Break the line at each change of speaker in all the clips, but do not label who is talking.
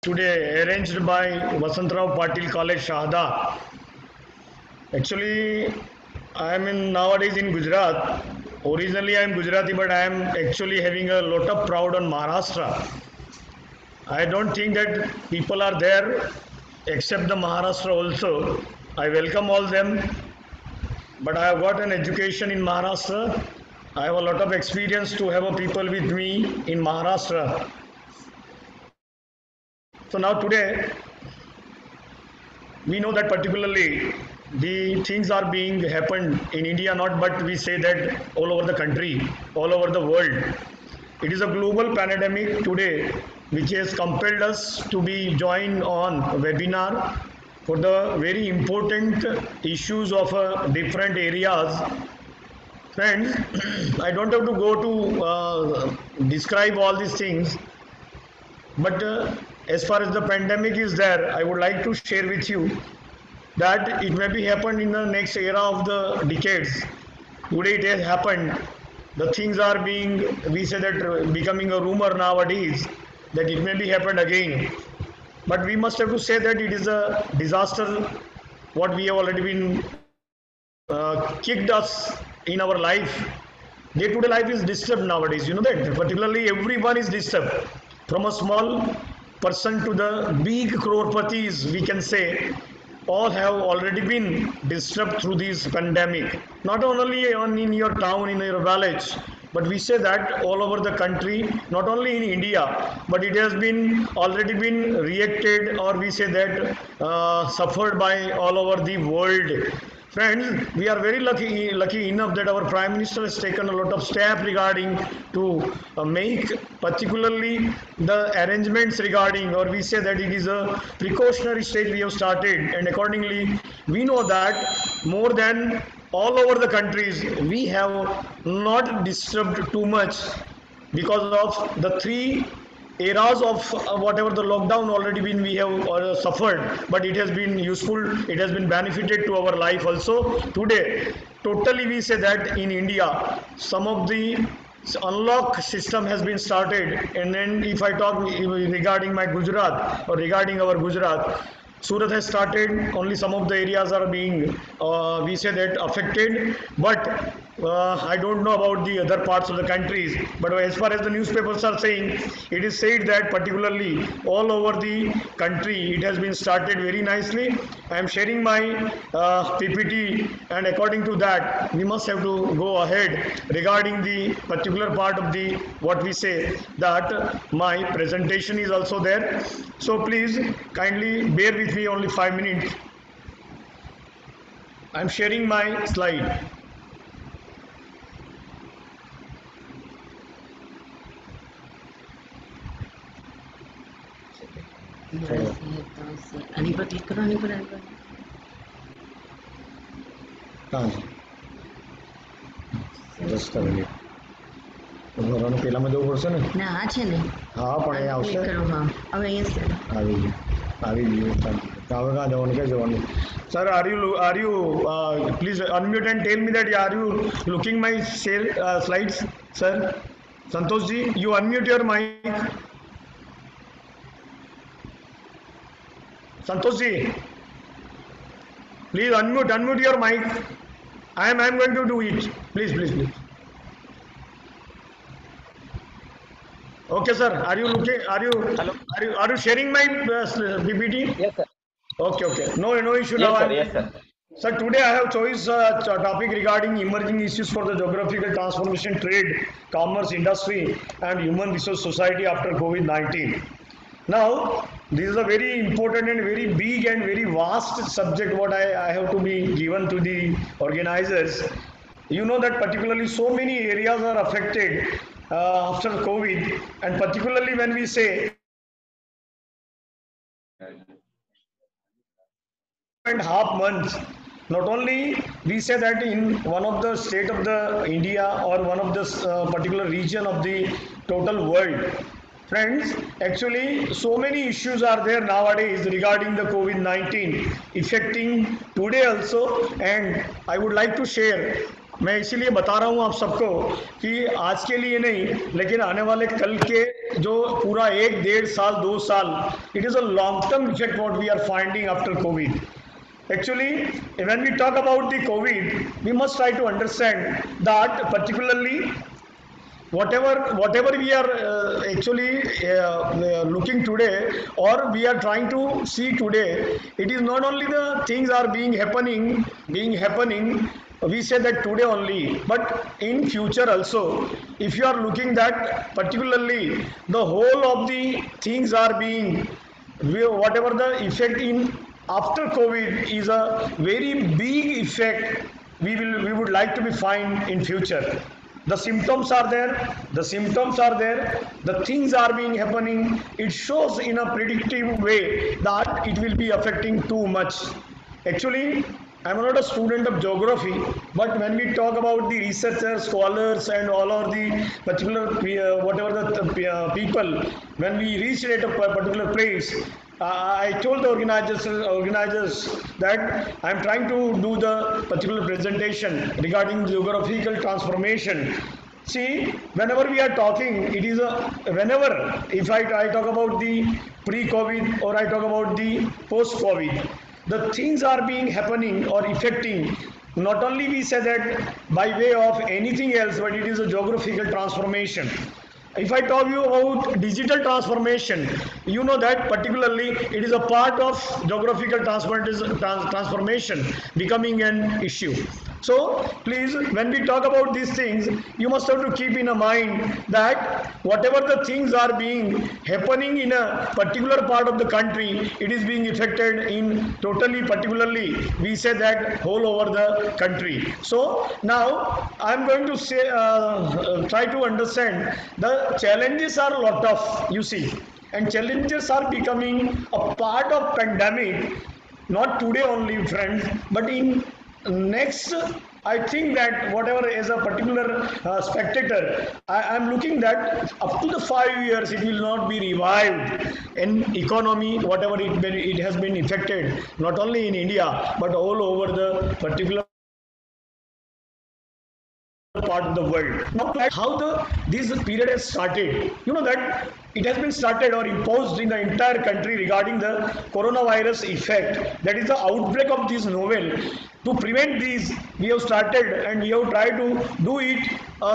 today arranged by Vasantrao Patil College, Shahada. Actually, I am in nowadays in Gujarat. Originally, I am Gujarati, but I am actually having a lot of proud on Maharashtra. I don't think that people are there except the Maharashtra also. I welcome all them, but I have got an education in Maharashtra. I have a lot of experience to have a people with me in Maharashtra. So now today we know that particularly the things are being happened in India, not but we say that all over the country, all over the world. It is a global pandemic today which has compelled us to be joined on a webinar for the very important issues of different areas. Friends, I don't have to go to describe all these things, but as far as the pandemic is there, I would like to share with you that it may be happened in the next era of the decades. Today it has happened. The things are being, we say that becoming a rumor nowadays that it may be happened again. But we must have to say that it is a disaster what we have already been kicked us in our life. Day-to-day life is disturbed nowadays. You know that particularly everyone is disturbed, from a small person to the big crorepati's. We can say all have already been disturbed through this pandemic. Not only in your town, in your village, but we say that all over the country, not only in India, but it has been already been reacted, or we say that suffered by all over the world. Friends, we are very lucky enough that our Prime Minister has taken a lot of steps regarding to make particularly the arrangements regarding, or we say that it is a precautionary stage we have started, and accordingly we know that more than all over the countries we have not disturbed too much because of the three eras of whatever the lockdown already been we have suffered, but it has been useful, it has been benefited to our life also. Today totally we say that in India some of the unlock system has been started, and then if I talk regarding my Gujarat or regarding our Gujarat, Surat has started. Only some of the areas are being, we say that, affected. But I don't know about the other parts of the countries. But as far as the newspapers are saying, it is said that particularly all over the country, it has been started very nicely. I am sharing my PPT, and according to that, we must have to go ahead regarding the particular part of the what we say that my presentation is also there. So please kindly bear with me only 5 minutes. I am sharing my slide.
આની પર click કરો, આની પર
just a minute. ઘરવાનું પેલામાં જવું પડશે ને?
ના આ છે ને,
હા પણ એ આવશે.
ક્લિક કરો. હા હવે અહીંયા
આવી ગયું, આવી ગયું. હવે કાં જવાનું, ક્યાં જવાનું? Sir, are you please unmute and tell me that are you looking my share slides, sir? Santosh ji, you unmute your mic. Santosh ji, please unmute your mic. I am going to do it. Please. Okay, sir. Are you looking?
Hello.
Are you sharing my PPT?
Yes, sir.
Okay. No issue
Yes,
now.
sir. Yes, sir.
Sir, today I have choice topic regarding emerging issues for the geographical transformation, trade, commerce, industry, and human resource society after COVID-19. Now, this is a very important and very big and very vast subject what I have to be given to the organizers. You know that particularly so many areas are affected after COVID, and particularly when we say 2.5 months, not only we say that in one of the state of the India or one of the particular region of the total world. Friends, actually so many issues are there nowadays regarding the COVID-19 affecting today also, and I would like to share मैं इसीलिए बता रहा हूँ आप सबको कि आज के लिए नहीं, लेकिन आने वाले कल के जो पूरा 1 डेढ़ साल 2 साल, it is a long term effect what we are finding after COVID. Actually, when we talk about the COVID, we must try to understand that particularly whatever we are looking today, or we are trying to see today, it is not only the things are being happening, we say that today only, but in future also, if you are looking that particularly the whole of the things are being, whatever the effect in after COVID is a very big effect we would like to be find in future. The symptoms are there, the things are being happening. It shows in a predictive way that it will be affecting too much. Actually, I am not a student of geography, but when we talk about the researchers, scholars, and all of the particular whatever the people, when we reach at a particular place, I told the organizers that I am trying to do the particular presentation regarding geographical transformation. See, whenever we are talking, it is whenever if I talk about the pre-COVID or I talk about the post-COVID, the things are being happening or affecting. Not only we say that by way of anything else, but it is a geographical transformation. If I talk you about digital transformation, you know that particularly it is a part of geographical transformation becoming an issue. So please, when we talk about these things, you must have to keep in mind that whatever the things are being happening in a particular part of the country, it is being affected in totally particularly, we say that whole over the country. So now I am going to say try to understand the challenges are a lot of, you see, and challenges are becoming a part of pandemic, not today only friends, but in next, I think that whatever as a particular spectator, I am looking that up to the 5 years it will not be revived in economy, whatever it has been affected, not only in India, but all over the particular part of the world. Now, how this period has started, you know that it has been started or imposed in the entire country regarding the coronavirus effect, that is the outbreak of this novel. To prevent these, we have started and we have tried to do it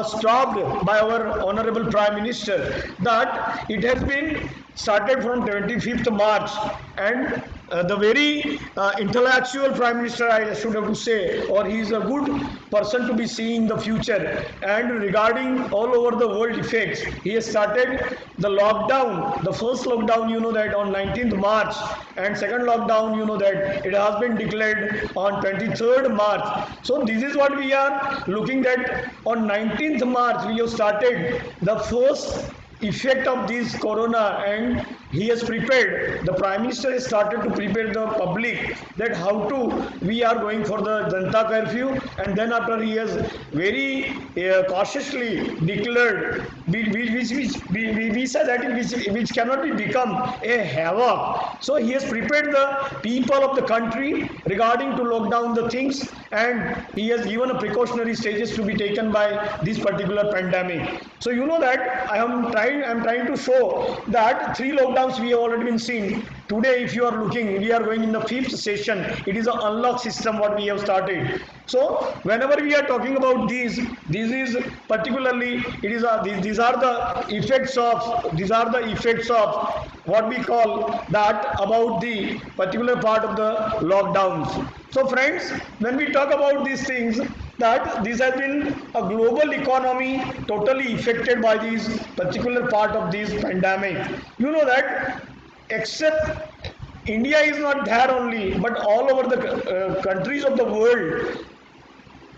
stopped by our honorable Prime Minister, that it has been started from 25th March, and the very intellectual Prime Minister, I should have to say, or he is a good person to be seeing the future, and regarding all over the world effects, he has started the lockdown. The first lockdown, you know that on 19th March, and second lockdown, you know that it has been declared on 23rd March. So this is what we are looking at. On 19th March, we have started the first effect of this corona, and he has prepared, the Prime Minister has started to prepare the public that how to we are going for the Janta curfew, and then after he has very cautiously declared, we say that which cannot be become a havoc. So he has prepared the people of the country regarding to lock down the things, and he has given a precautionary stages to be taken by this particular pandemic. So you know that I am trying to show that 3 lockdowns we have already been seen. Today, if you are looking, we are going in the 5th session. It is an unlock system what we have started. So whenever we are talking about this is particularly, it is these are the effects of what we call that about the particular part of the lockdowns. So friends, when we talk about these things, that this has been a global economy totally affected by this particular part of this pandemic. You know that except India is not there only, but all over the countries of the world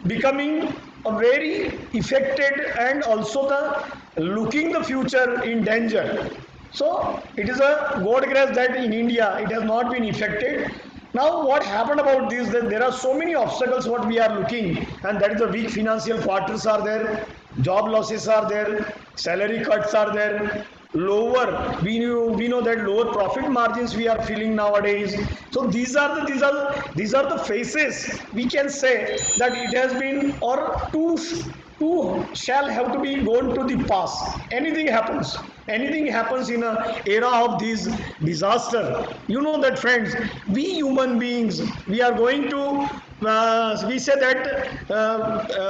becoming a very affected, and also the looking the future in danger. So it is a God grace that in India it has not been affected. Now what happened about this, that there are so many obstacles what we are looking, and that is the weak financial quarters are there, job losses are there, salary cuts are there, lower. We know that lower profit margins we are feeling nowadays. So these are the phases we can say that it has been, or two shall have to be gone to the past. Anything happens in a era of this disaster. You know that, friends, we human beings, we are going to we say that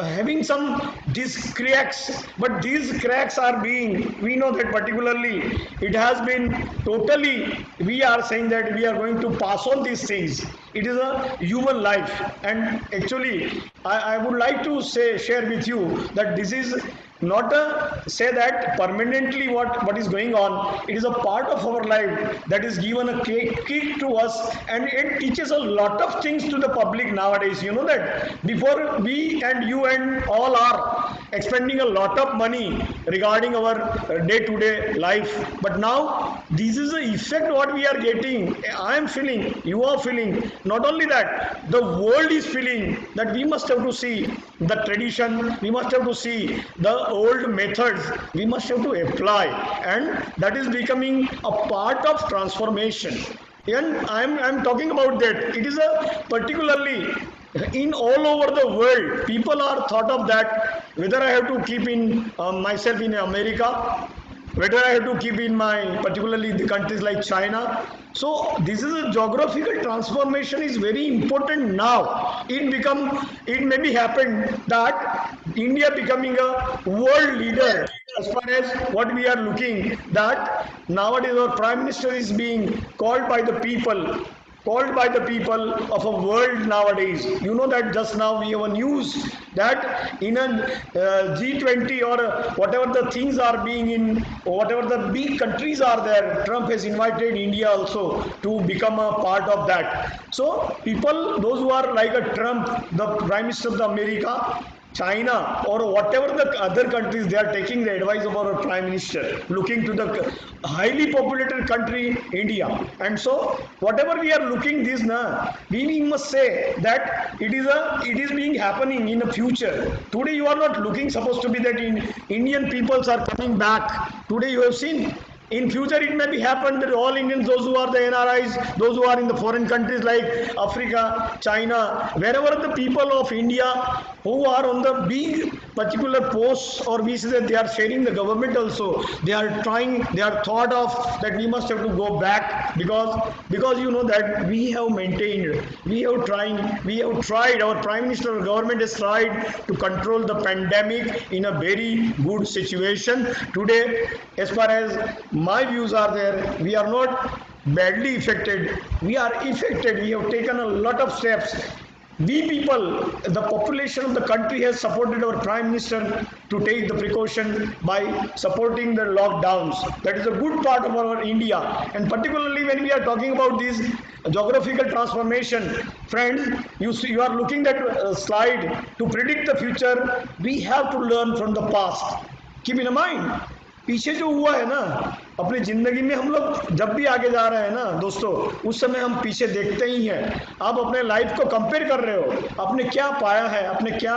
having some these cracks, but these cracks are being, we know that particularly it has been totally, we are saying that we are going to pass on these things. It is a human life, and actually I would like to share with you that this is not a say that permanently what is going on. It is a part of our life that is given a kick to us, and it teaches a lot of things to the public nowadays. You know that before we and you and all are expending a lot of money regarding our day-to-day life, but now this is the effect what we are getting. I am feeling, you are feeling, not only that, the world is feeling that we must have to see the tradition, we must have to see the old methods, we must have to apply, and that is becoming a part of transformation. And I'm talking about that. It is a particularly in all over the world, people are thought of that whether I have to keep in myself in America, whether I have to keep in my particularly the countries like China. So this is a geographical transformation is very important now. It may be happened that India becoming a world leader as far as what we are looking, that nowadays our Prime Minister is being called by the people of a world nowadays. You know that just now we have a news that in a G20 or whatever the things are being in, whatever the big countries are there, Trump has invited India also to become a part of that. So people, those who are like a Trump, the Prime Minister of the America, China, or whatever the other countries, they are taking the advice of our Prime Minister, looking to the highly populated country, India. And so, whatever we are looking this now, we must say that it is being happening in the future. Today you are not looking supposed to be that Indian peoples are coming back. Today you have seen. In future, it may be happen that all Indians, those who are the NRIs, those who are in the foreign countries like Africa, China, wherever the people of India who are on the big particular posts, or we say that they are sharing the government also, they are thought of that we must have to go back, because you know that we have maintained, we have tried, our Prime Minister, government has tried to control the pandemic in a very good situation. Today, as far as my views are there, we are not badly affected, we are affected. We have taken a lot of steps. We people, the population of the country has supported our Prime Minister to take the precaution by supporting the lockdowns. That is a good part of our India. And particularly when we are talking about this geographical transformation, friends, you are looking at slide to predict the future. We have to learn from the past. Keep in mind, पीछे जो हुआ है ना अपनी ज़िंदगी में, हम लोग जब भी आगे जा रहे हैं ना दोस्तों, उस समय हम पीछे देखते ही हैं. आप अपने लाइफ को कंपेयर कर रहे हो, आपने क्या पाया है, आपने क्या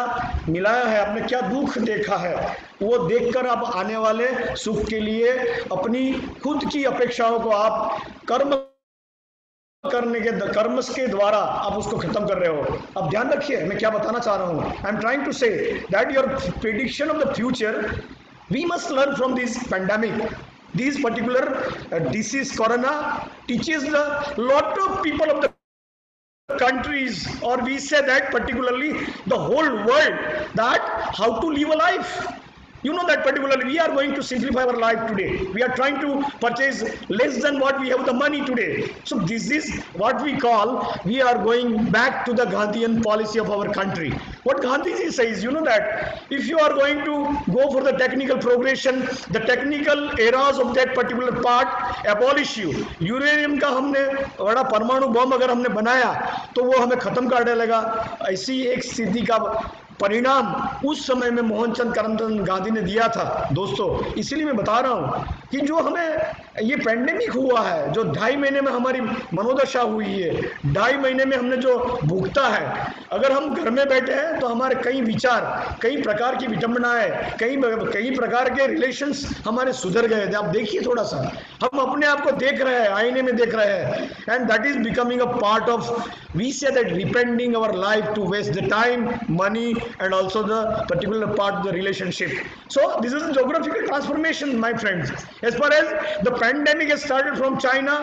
मिलाया है, आपने क्या दुख देखा है, वो देखकर आप आने वाले सुख के लिए अपनी खुद की अपेक्षाओं को आप कर्म के द्वारा आप उसको खत्म कर रहे हो. अब ध्यान रखिए मैं क्या बताना चाह रहा हूँ. I am trying to say that your prediction of the future, we must learn from this pandemic. This particular disease, corona, teaches a lot of people of the countries, or we say that particularly the whole world, that how to live a life. You know that particularly we are going to simplify our life today. We are trying to purchase less than what we have the money today. So this is what we call, we are going back to the Gandhian policy of our country. What Gandhiji says, you know that if you are going to go for the technical progression, the technical eras of that particular part abolish you. Uranium का हमने बड़ा परमाणु बम अगर हमने बनाया तो वो हमें खत्म कर डालेगा. ऐसी एक स्थिति का परिणाम उस समय में मोहनचंद करमचंद गांधी ने दिया था दोस्तों. इसीलिए मैं बता रहा हूं कि जो हमें ये पेंडेमिक हुआ है जो 2.5 महीने में हमारी मनोदशा हुई है, 2.5 महीने में हमने जो भुगता है, अगर हम घर में बैठे हैं तो हमारे कई विचार, कई प्रकार की विडंबनाएं, कई प्रकार के रिलेशंस हमारे सुधर गए थे। आप देखिए थोड़ा सा, हम अपने आप को देख रहे हैं, आईने में देख रहे हैं, and that is becoming a part of, we say that depending our life to waste the time, money and also the particular part of the relationship. So this is a geographical transformation, my friends. As far as the pandemic has started from China,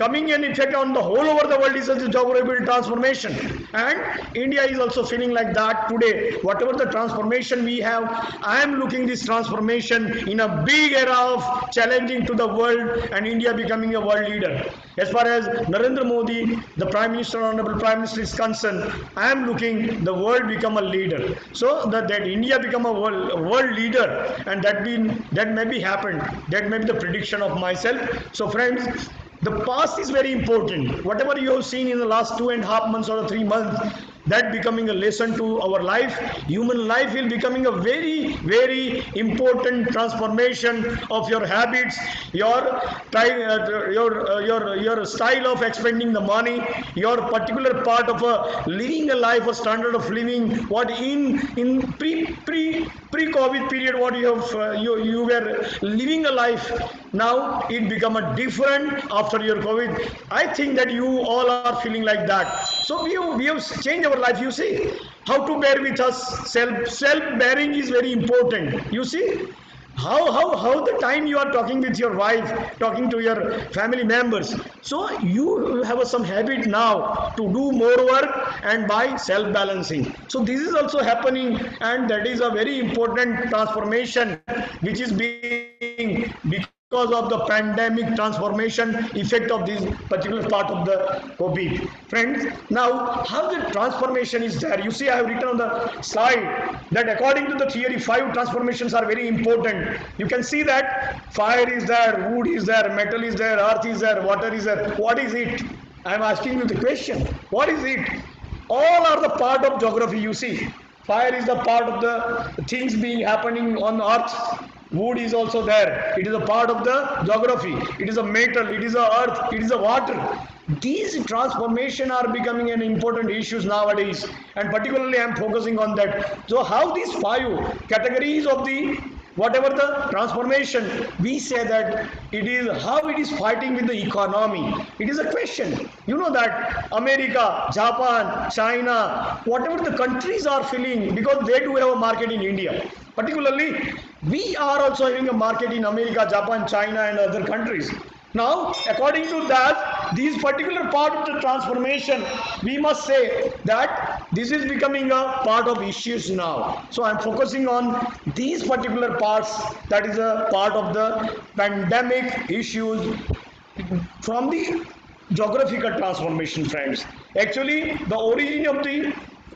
coming in effect on the whole over the world is a geographical transformation. And India is also feeling like that today. Whatever the transformation we have, I am looking this transformation in a big era of challenging to the world and India becoming a world leader. As far as Narendra Modi, the Prime Minister, Honorable Prime Minister is concerned, I am looking the world become a leader. So that India become a world leader, and that may be happened, that may be the prediction of myself. So friends, the past is very important. Whatever you have seen in the last 2.5 months or 3 months, that becoming a lesson to our life. Human life will becoming a very, very important transformation of your habits, your time, your style of expending the money, your particular part of living a life, a standard of living. What in pre-COVID period, what you have you were living a life. Now it become a different after your COVID. I think that you all are feeling like that. So we have changed our life. You see how to bear with us. Self-bearing is very important. You see how the time you are talking with your wife, talking to your family members. So you have some habit now to do more work and by self-balancing. So this is also happening, and that is a very important transformation which is being because of the pandemic transformation effect of this particular part of the COVID. Friends, now how the transformation is there. You see, I have written on the slide that according to the theory, 5 transformations are very important. You can see that fire is there, wood is there, metal is there, earth is there, water is there. What is it? I am asking you the question. What is it? All are the part of geography. You see, fire is the part of the things being happening on earth. Wood is also there. It is a part of the geography. It is a metal. It is a earth. It is a water. These transformation are becoming an important issues nowadays, and particularly I am focusing on that. So how these 5 categories of the whatever the transformation, we say that it is how it is fighting with the economy. It is a question. You know that America, Japan, China, whatever the countries are feeling, because they do have a market in India. Particularly, we are also having a market in America, Japan, China and other countries. Now, according to that, these particular part of the transformation, we must say that this is becoming a part of issues now. So I am focusing on these particular parts, that is a part of the pandemic issues from the geographical transformation, friends. Actually, the origin of the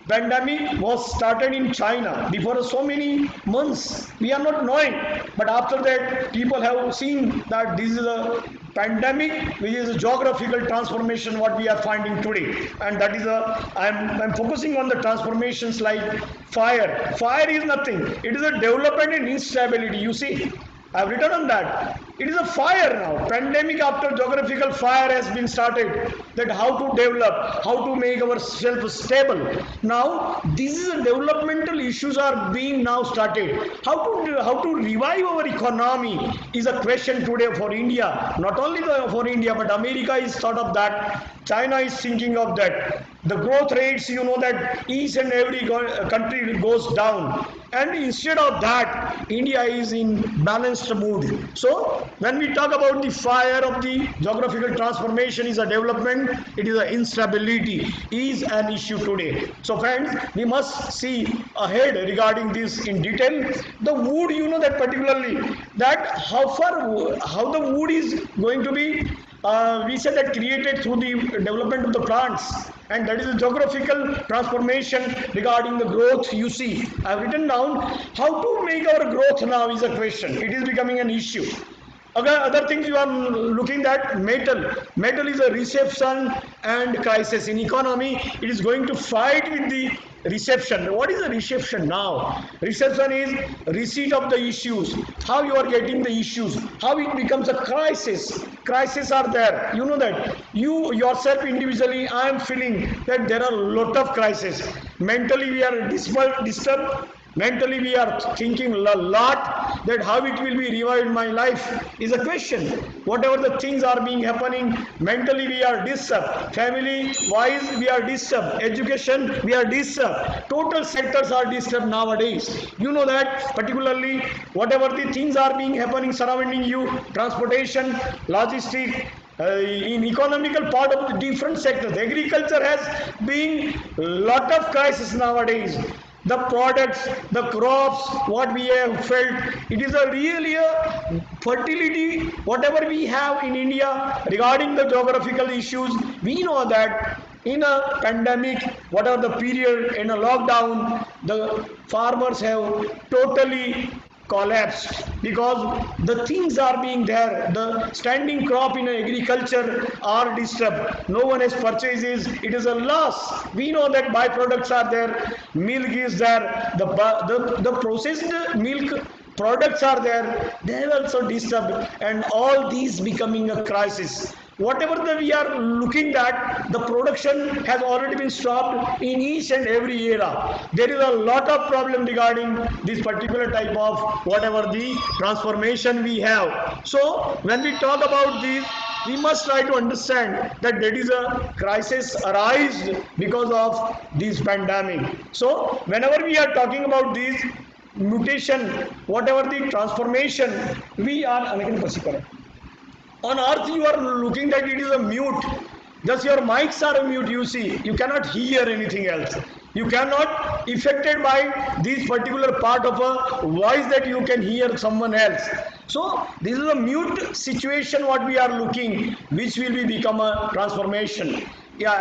pandemic was started in China before so many months. We are not knowing, but after that, people have seen that this is a pandemic, which is a geographical transformation what we are finding today, and that is a I'm focusing on the transformations like fire. Fire is nothing. It is a development in instability. You see, I have written on that. It is a fire now. Pandemic after geographical fire has been started. That how to develop, how to make ourselves stable. Now, this is a developmental issues are being now started. How to revive our economy is a question today for India. Not only for India, but America is thought of that. China is thinking of that. The growth rates, you know that each and every country goes down. And instead of that, India is in balanced mood. So, when we talk about the fire of the geographical transformation is a development, it is an instability, is an issue today. So friends, we must see ahead regarding this in detail. The wood, you know that particularly, that how the wood is going to be we say that created through the development of the plants, and that is a geographical transformation regarding the growth. You see, I have written down how to make our growth now is a question. It is becoming an issue. Other things you are looking at, metal is a reception and crisis in economy. It is going to fight with the reception. What is the reception now? Reception is receipt of the issues, how you are getting the issues, how it becomes a crisis are there. You know that you yourself individually, I am feeling that there are a lot of crises. Mentally we are disturbed. Mentally we are thinking a lot that how it will be revived my life is a question. Whatever the things are being happening, mentally we are disturbed. Family wise we are disturbed. Education we are disturbed. Total sectors are disturbed nowadays. You know that particularly whatever the things are being happening surrounding you, transportation, logistics, in economical part of the different sectors. Agriculture has been lot of crisis nowadays. The products, the crops, what we have felt, it is a really a fertility, whatever we have in India regarding the geographical issues, we know that in a pandemic, whatever the period, in a lockdown, the farmers have totally collapsed because the things are being there, the standing crop in agriculture are disturbed, no one has purchases, it is a loss. We know that byproducts are there, milk is there, the processed milk products are there, they are also disturbed, and all these becoming a crisis. Whatever we are looking at, the production has already been stopped in each and every era. There is a lot of problem regarding this particular type of whatever the transformation we have. So when we talk about this, we must try to understand that there is a crisis arise because of this pandemic. So whenever we are talking about this mutation, whatever the transformation, we are on earth you are looking that it is a mute, just your mics are mute, you see, you cannot hear anything else, you cannot affected by this particular part of a voice that you can hear someone else. So this is a mute situation what we are looking, which will be become a transformation. Yeah,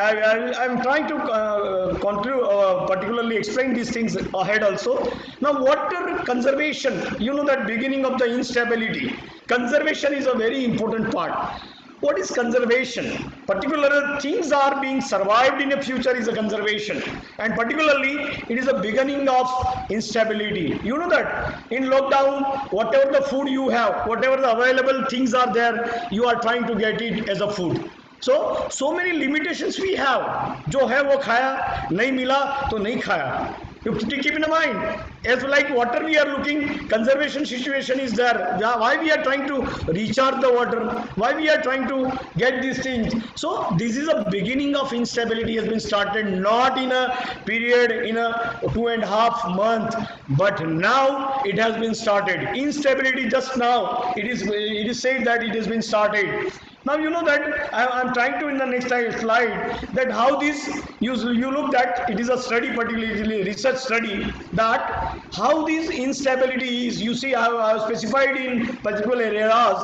I'm trying to conclude, particularly explain these things ahead also. Now, water conservation, you know that beginning of the instability. Conservation is a very important part. What is conservation? Particular things are being survived in the future is a conservation, and particularly it is a beginning of instability. You know that in lockdown, whatever the food you have, whatever the available things are there, you are trying to get it as a food. So many limitations we have. जो है वो खाया, नहीं मिला तो नहीं खाया. You have to keep in mind. As like water we are looking, conservation situation is there. Why we are trying to recharge the water? Why we are trying to get these things? So this is a beginning of instability has been started, not in a period in a 2.5 month, but now it has been started. Instability just now. It is said that it has been started. Now you know that I am trying to in the next slide that how this you look at it is a study, particularly research study, that how this instability is. You see I have specified in particular areas,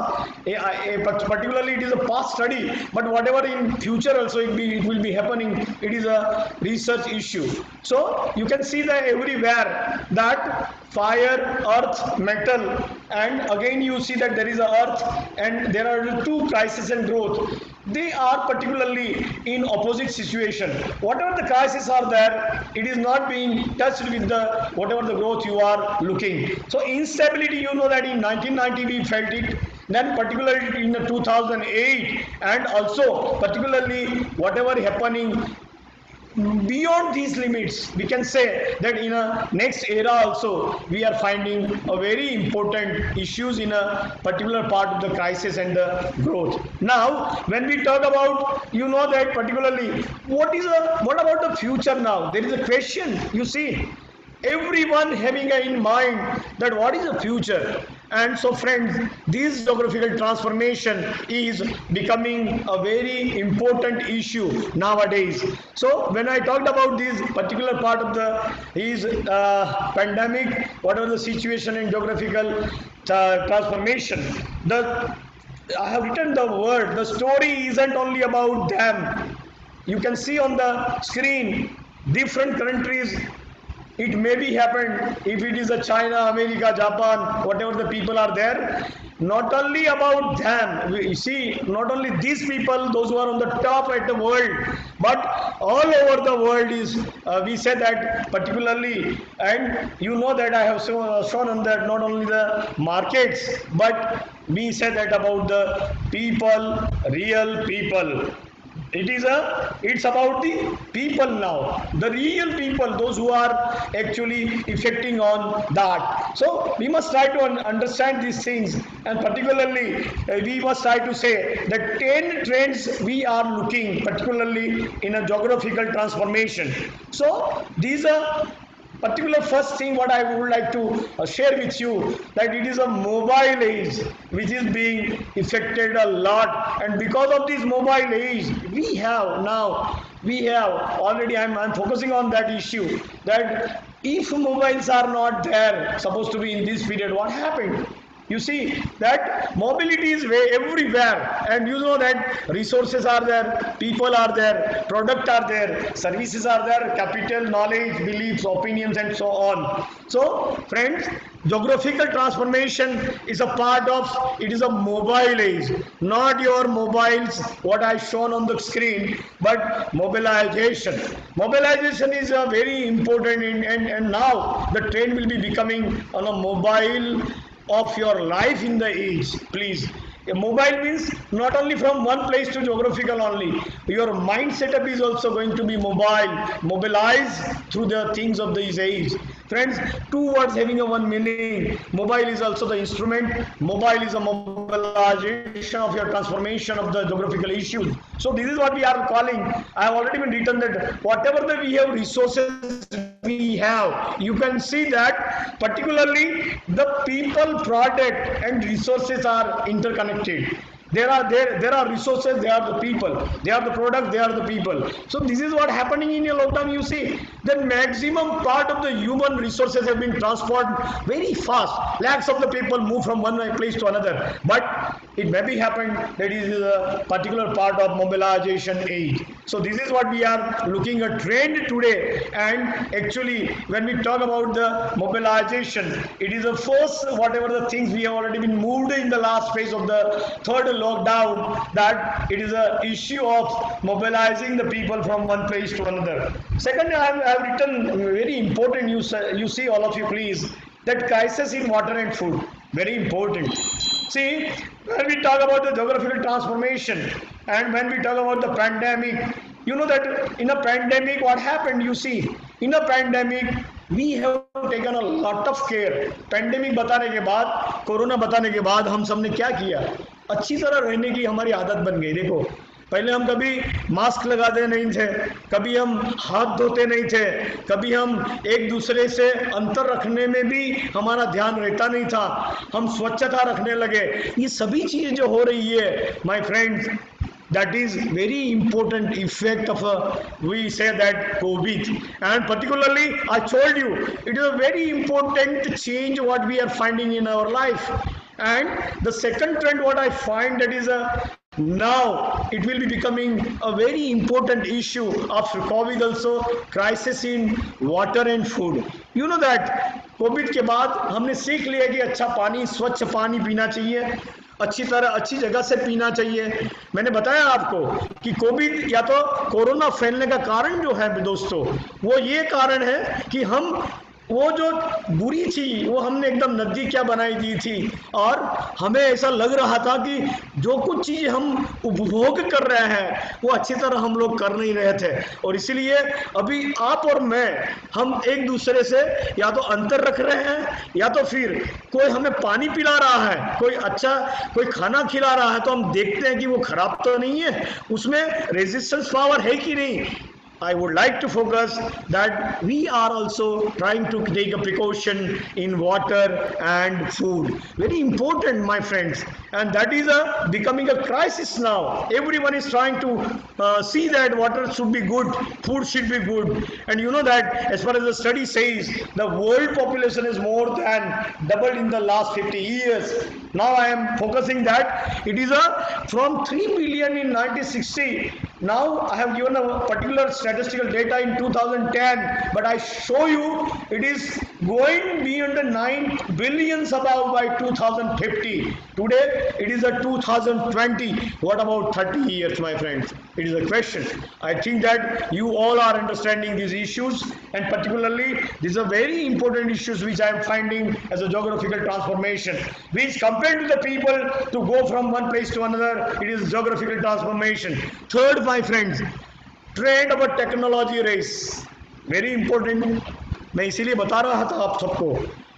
particularly it is a past study, but whatever in future also it will be happening, it is a research issue. So you can see that everywhere that fire, earth, metal, and again you see that there is a earth and there are two crisis and growth. They are particularly in opposite situation. Whatever the crises are there, it is not being touched with the whatever the growth you are looking. So instability, you know that in 1990 we felt it, then particularly in the 2008, and also particularly whatever happening beyond these limits. We can say that in a next era also we are finding a very important issues in a particular part of the crisis and the growth. Now when we talk about, you know that particularly what about the future now? There is a question, you see, everyone having in mind that what is the future. And so friends, this geographical transformation is becoming a very important issue nowadays. So when I talked about this particular part of the pandemic, whatever the situation in geographical transformation, I have written the word, the story isn't only about them. You can see on the screen different countries. It may be happened if it is a China, America, Japan, whatever the people are there. not only about them, we see not only these people, those who are on the top at the world, but all over the world is, we say that particularly, and you know that I have shown on that not only the markets, but we say that about the people, real people. It's about the people now, the real people, those who are actually effecting on that. So we must try to understand these things, and particularly we must try to say that 10 trends we are looking particularly in a geographical transformation. So these are particular first thing what I would like to share with you, that it is a mobile age which is being affected a lot, and because of this mobile age we have already, I'm focusing on that issue, that if mobiles are not there supposed to be in this period, what happened? You see that mobility is everywhere, and you know that resources are there, people are there, product are there, services are there, capital, knowledge, beliefs, opinions, and so on. So friends, geographical transformation is a part of, it is a mobile age, not your mobiles what I shown on the screen, but mobilization. Mobilization is a very important and now the trend will be becoming on a mobile of your life in the age. Please, a mobile means not only from one place to geographical only, your mind setup is also going to be mobilized through the things of this age. Friends, two words having a one meaning. Mobile is also the instrument, mobile is a mobilization of your transformation of the geographical issues. So this is what we are calling, I have already been written that whatever that we have resources we have, you can see that particularly the people, product and resources are interconnected. There are resources, they are the people, they are the product, they are the people. So this is what happening in a lockdown. You see the maximum part of the human resources have been transported very fast. Lakhs of the people move from one place to another, but it may be happened that is a particular part of mobilization age. So this is what we are looking at trend today, and actually when we talk about the mobilization, it is the first whatever the things we have already been moved in the last phase of the third lockdown, that it is a issue of mobilizing the people from one place to another. Second, I have written very important news. You see all of you please, that crisis in water and food, very important. See, when we talk about the geographical transformation and when we talk about the pandemic, you know that in a pandemic what happened? You see, in a pandemic we have taken a lot of care. Pandemic बताने के बाद, corona बताने के बाद हम सब ने क्या किया? अच्छी तरह रहने की हमारी आदत बन गई. देखो, पहले हम कभी मास्क लगाते नहीं थे, कभी हम हाथ धोते नहीं थे, कभी हम एक दूसरे से अंतर रखने में भी हमारा ध्यान रहता नहीं था, हम स्वच्छता रखने लगे. ये सभी चीज़ें जो हो रही है my friends, that is very important effect of we say that COVID, and particularly I told you it is a very important change what we are finding in our life. And the second trend what I find, that is now it will be becoming a very important issue after COVID also, crisis in water and food. You know that Covid के बाद हमने सीख लिया कि अच्छा पानी, स्वच्छ पानी पीना चाहिए, अच्छी तरह अच्छी जगह से पीना चाहिए. मैंने बताया आपको कि कोविड या तो कोरोना फैलने का कारण जो है दोस्तों, वो ये कारण है कि हम वो जो बुरी थी वो हमने एकदम नज़दीकियाँ बनाई दी थी, और हमें ऐसा लग रहा था कि जो कुछ चीज़ हम उपभोग कर रहे हैं वो अच्छी तरह हम लोग कर नहीं रहे थे. और इसीलिए अभी आप और मैं, हम एक दूसरे से या तो अंतर रख रहे हैं, या तो फिर कोई हमें पानी पिला रहा है, कोई अच्छा कोई खाना खिला रहा है, तो हम देखते हैं कि वो खराब तो नहीं है, उसमें रेजिस्टेंस पावर है कि नहीं. I would like to focus that we are also trying to take a precaution in water and food. Very important, my friends, and that is becoming a crisis now. Everyone is trying to see that water should be good, food should be good, and you know that as far as the study says, the world population is more than doubled in the last 50 years. Now I am focusing that it is from 3 billion in 1960. Now I have given a particular statistical data in 2010, but I show you it is going beyond the 9 billions above by 2050. Today it is a 2020. What about 30 years, my friends? It is a question. I think that you all are understanding these issues, and particularly these are very important issues which I am finding as a geographical transformation, which compared to the people to go from one place to another, it is geographical transformation. Third, my friends, trend अब technology race, very important. मैं इसीलिए बता रहा था आप सबको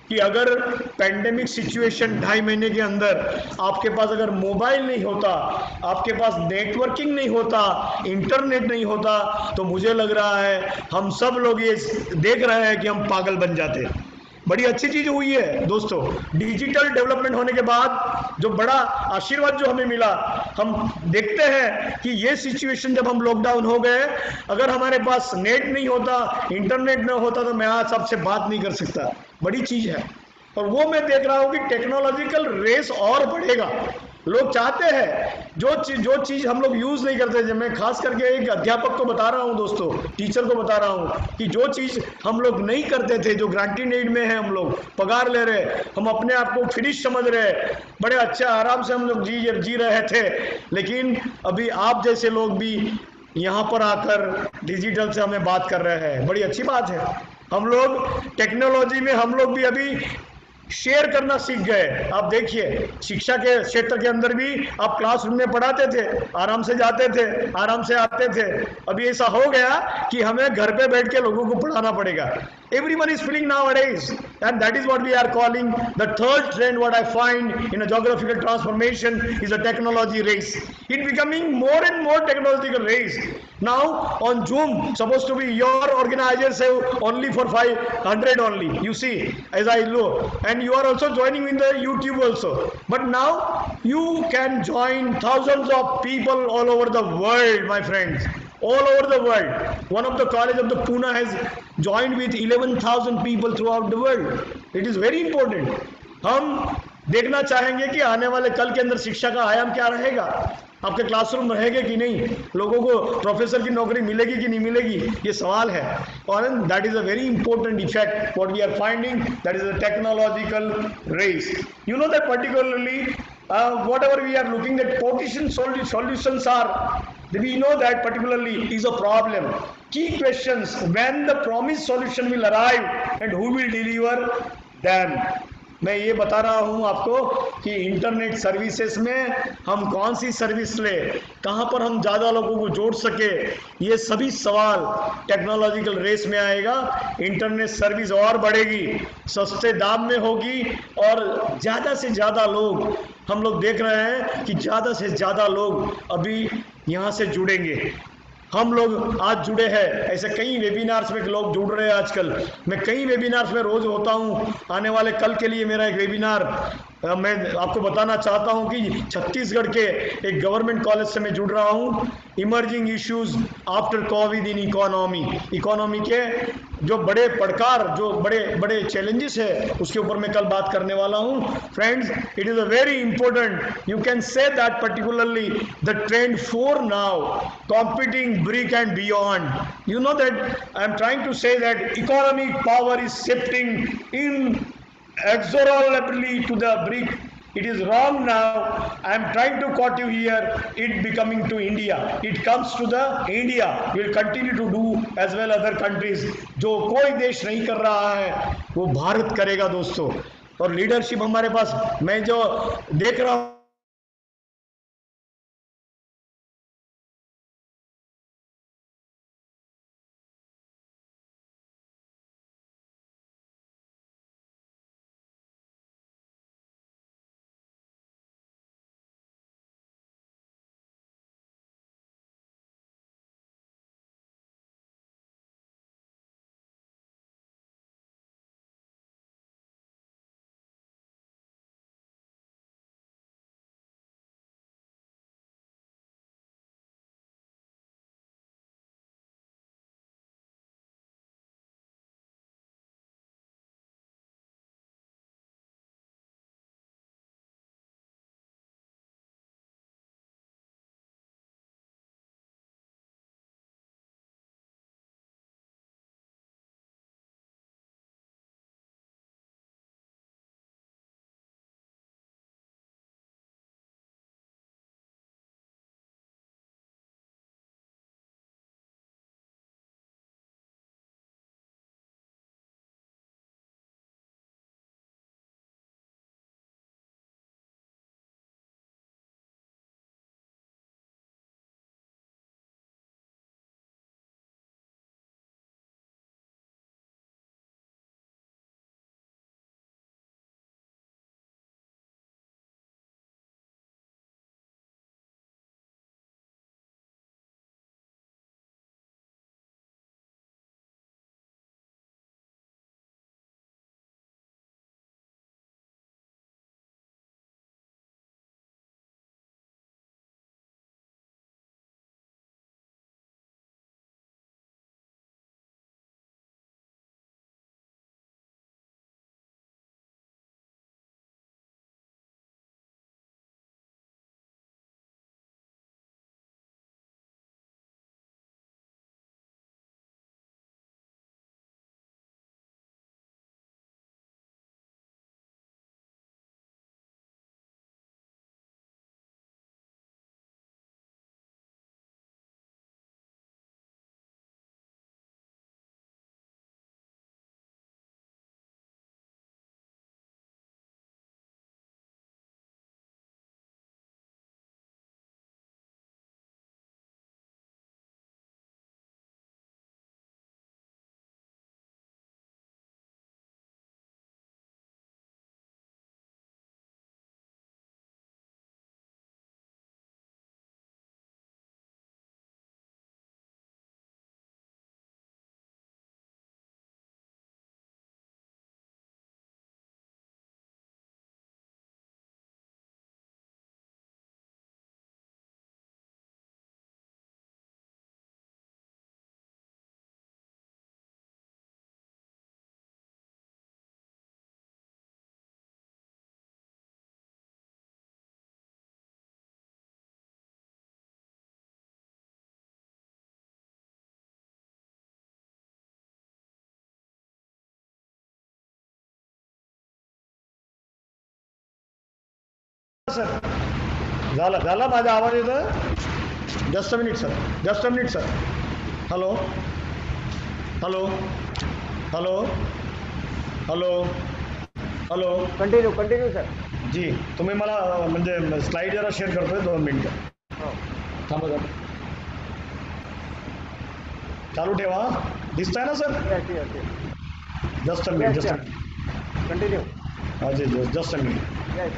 कि अगर पेंडेमिक सिचुएशन 2.5 महीने के अंदर आपके पास अगर मोबाइल नहीं होता, आपके पास नेटवर्किंग नहीं होता, इंटरनेट नहीं होता, तो मुझे लग रहा है हम सब लोग ये देख रहे हैं कि हम पागल बन जाते। बड़ी अच्छी चीज हुई है दोस्तों, डिजिटल डेवलपमेंट होने के बाद जो बड़ा आशीर्वाद जो हमें मिला, हम देखते हैं कि ये सिचुएशन जब हम लॉकडाउन हो गए, अगर हमारे पास नेट नहीं होता, इंटरनेट न होता, तो मैं आज आपसे बात नहीं कर सकता। बड़ी चीज है, और वो मैं देख रहा हूं कि टेक्नोलॉजिकल रेस और बढ़ेगा। लोग चाहते हैं जो चीज हम लोग यूज नहीं करते थे, मैं खास करके एक अध्यापक को बता रहा हूं दोस्तों, टीचर को बता रहा हूं कि जो चीज हम लोग नहीं करते थे, जो ग्रांटेड एड में है, हम लोग पगार ले रहे, हम अपने आप को फिनिश समझ रहे, बड़े अच्छे आराम से हम लोग जी रहे थे, लेकिन अभी आप जैसे लोग भी यहाँ पर आकर डिजिटल से हमें बात कर रहे हैं। बड़ी अच्छी बात है। हम लोग टेक्नोलॉजी में हम लोग भी अभी शेयर करना सीख गए। आप देखिए, शिक्षा के क्षेत्र के अंदर भी आप क्लासरूम में पढ़ाते थे, आराम से जाते थे, आराम से आते थे। अभी ऐसा हो गया कि हमें घर पे बैठ के लोगों को पढ़ाना पड़ेगा। Everyone is feeling nowadays, and that is what we are calling the third trend. What I find in a geographical transformation is a technology race. It becoming more and more technological race. Now on Zoom, supposed to be your organizers have only for 500 only. You see, as I know, and you are also joining in the YouTube also. But now you can join thousands of people all over the world, my friends. All over the world. One of the college of the Pune has joined with 11,000 people throughout the world. It is very important. हम देखना चाहेंगे कि आने वाले कल के अंदर शिक्षा का आयाम क्या रहेगा। आपके क्लासरूम रहेंगे कि नहीं, लोगों को प्रोफेसर की नौकरी मिलेगी कि नहीं मिलेगी, ये सवाल है। और that is a very important effect what we are finding, that is a technological race. You know that particularly whatever we are looking at partition solutions are, we know that particularly is a problem. Key questions: when the promised solution will arrive and who will deliver them. मैं ये बता रहा हूँ आपको कि internet services में हम कौन सी सर्विस ले, कहाँ पर हम ज़्यादा लोगों को जोड़ सके, ये सभी सवाल टेक्नोलॉजिकल रेस में आएगा। इंटरनेट सर्विस और बढ़ेगी, सस्ते दाम में होगी, और ज़्यादा से ज़्यादा लोग, हम लोग देख रहे हैं कि ज़्यादा से ज़्यादा लोग अभी यहाँ से जुड़ेंगे। हम लोग आज जुड़े हैं, ऐसे कई वेबिनार्स में लोग जुड़ रहे हैं आजकल। मैं कई वेबिनार्स में रोज होता हूं। आने वाले कल के लिए मेरा एक वेबिनार मैं आपको बताना चाहता हूं कि छत्तीसगढ़ के एक गवर्नमेंट कॉलेज से मैं जुड़ रहा हूं। Emerging issues after Covid in economy के जो बड़े पड़कार, जो बड़े बड़े चैलेंजेस है, उसके ऊपर मैं कल बात करने वाला हूं। Friends, it is a very important, you can say that particularly the trend for now, competing brick and beyond. You know that I am trying to say that economic power is shifting inexorably to the brick. It is wrong now. I am trying to quote you here. It becoming to India. It comes to the India. Will continue to do as well other countries. जो कोई देश नहीं कर रहा है वो भारत करेगा दोस्तों। और लीडरशिप हमारे पास, मैं जो देख रहा हूँ सर झाला झाला माझा आवाज येतोय just a minute sir just a minute sir hello hello hello hello hello
continue sir.
जी तुम्ही मला म्हणजे स्लाईड जरा शेअर करतोय 2 मिनिटं
हो.
थांबा जरा चालू ठेवा दिसतंय ना sir
Yes.
Just a minute
Yes,
just a
sir.
Minute
Continue.
हाँ जी just a minute
Yes.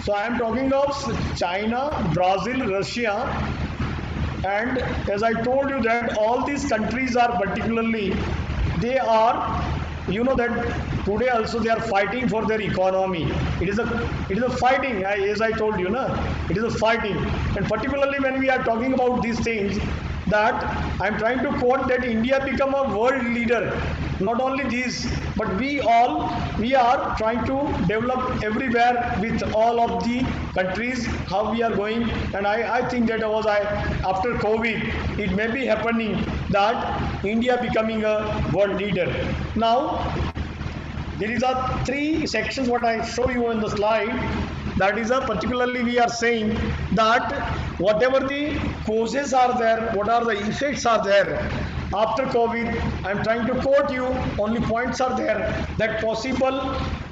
So I am talking of China, Brazil, Russia, and as I told you that all these countries are particularly, they are, you know that today also they are fighting for their economy. It is a fighting, as I told you, na? It is a fighting, and particularly when we are talking about these things, that I am trying to quote that India become a world leader. Not only these, but we are trying to develop everywhere with all of the countries how we are going, and I think that after COVID it may be happening that India becoming a world leader. Now there is a 3 sections what I show you on the slide. That is a particularly we are saying that whatever the causes are there, what are the effects are there after COVID. I am trying to quote you, only points are there that possible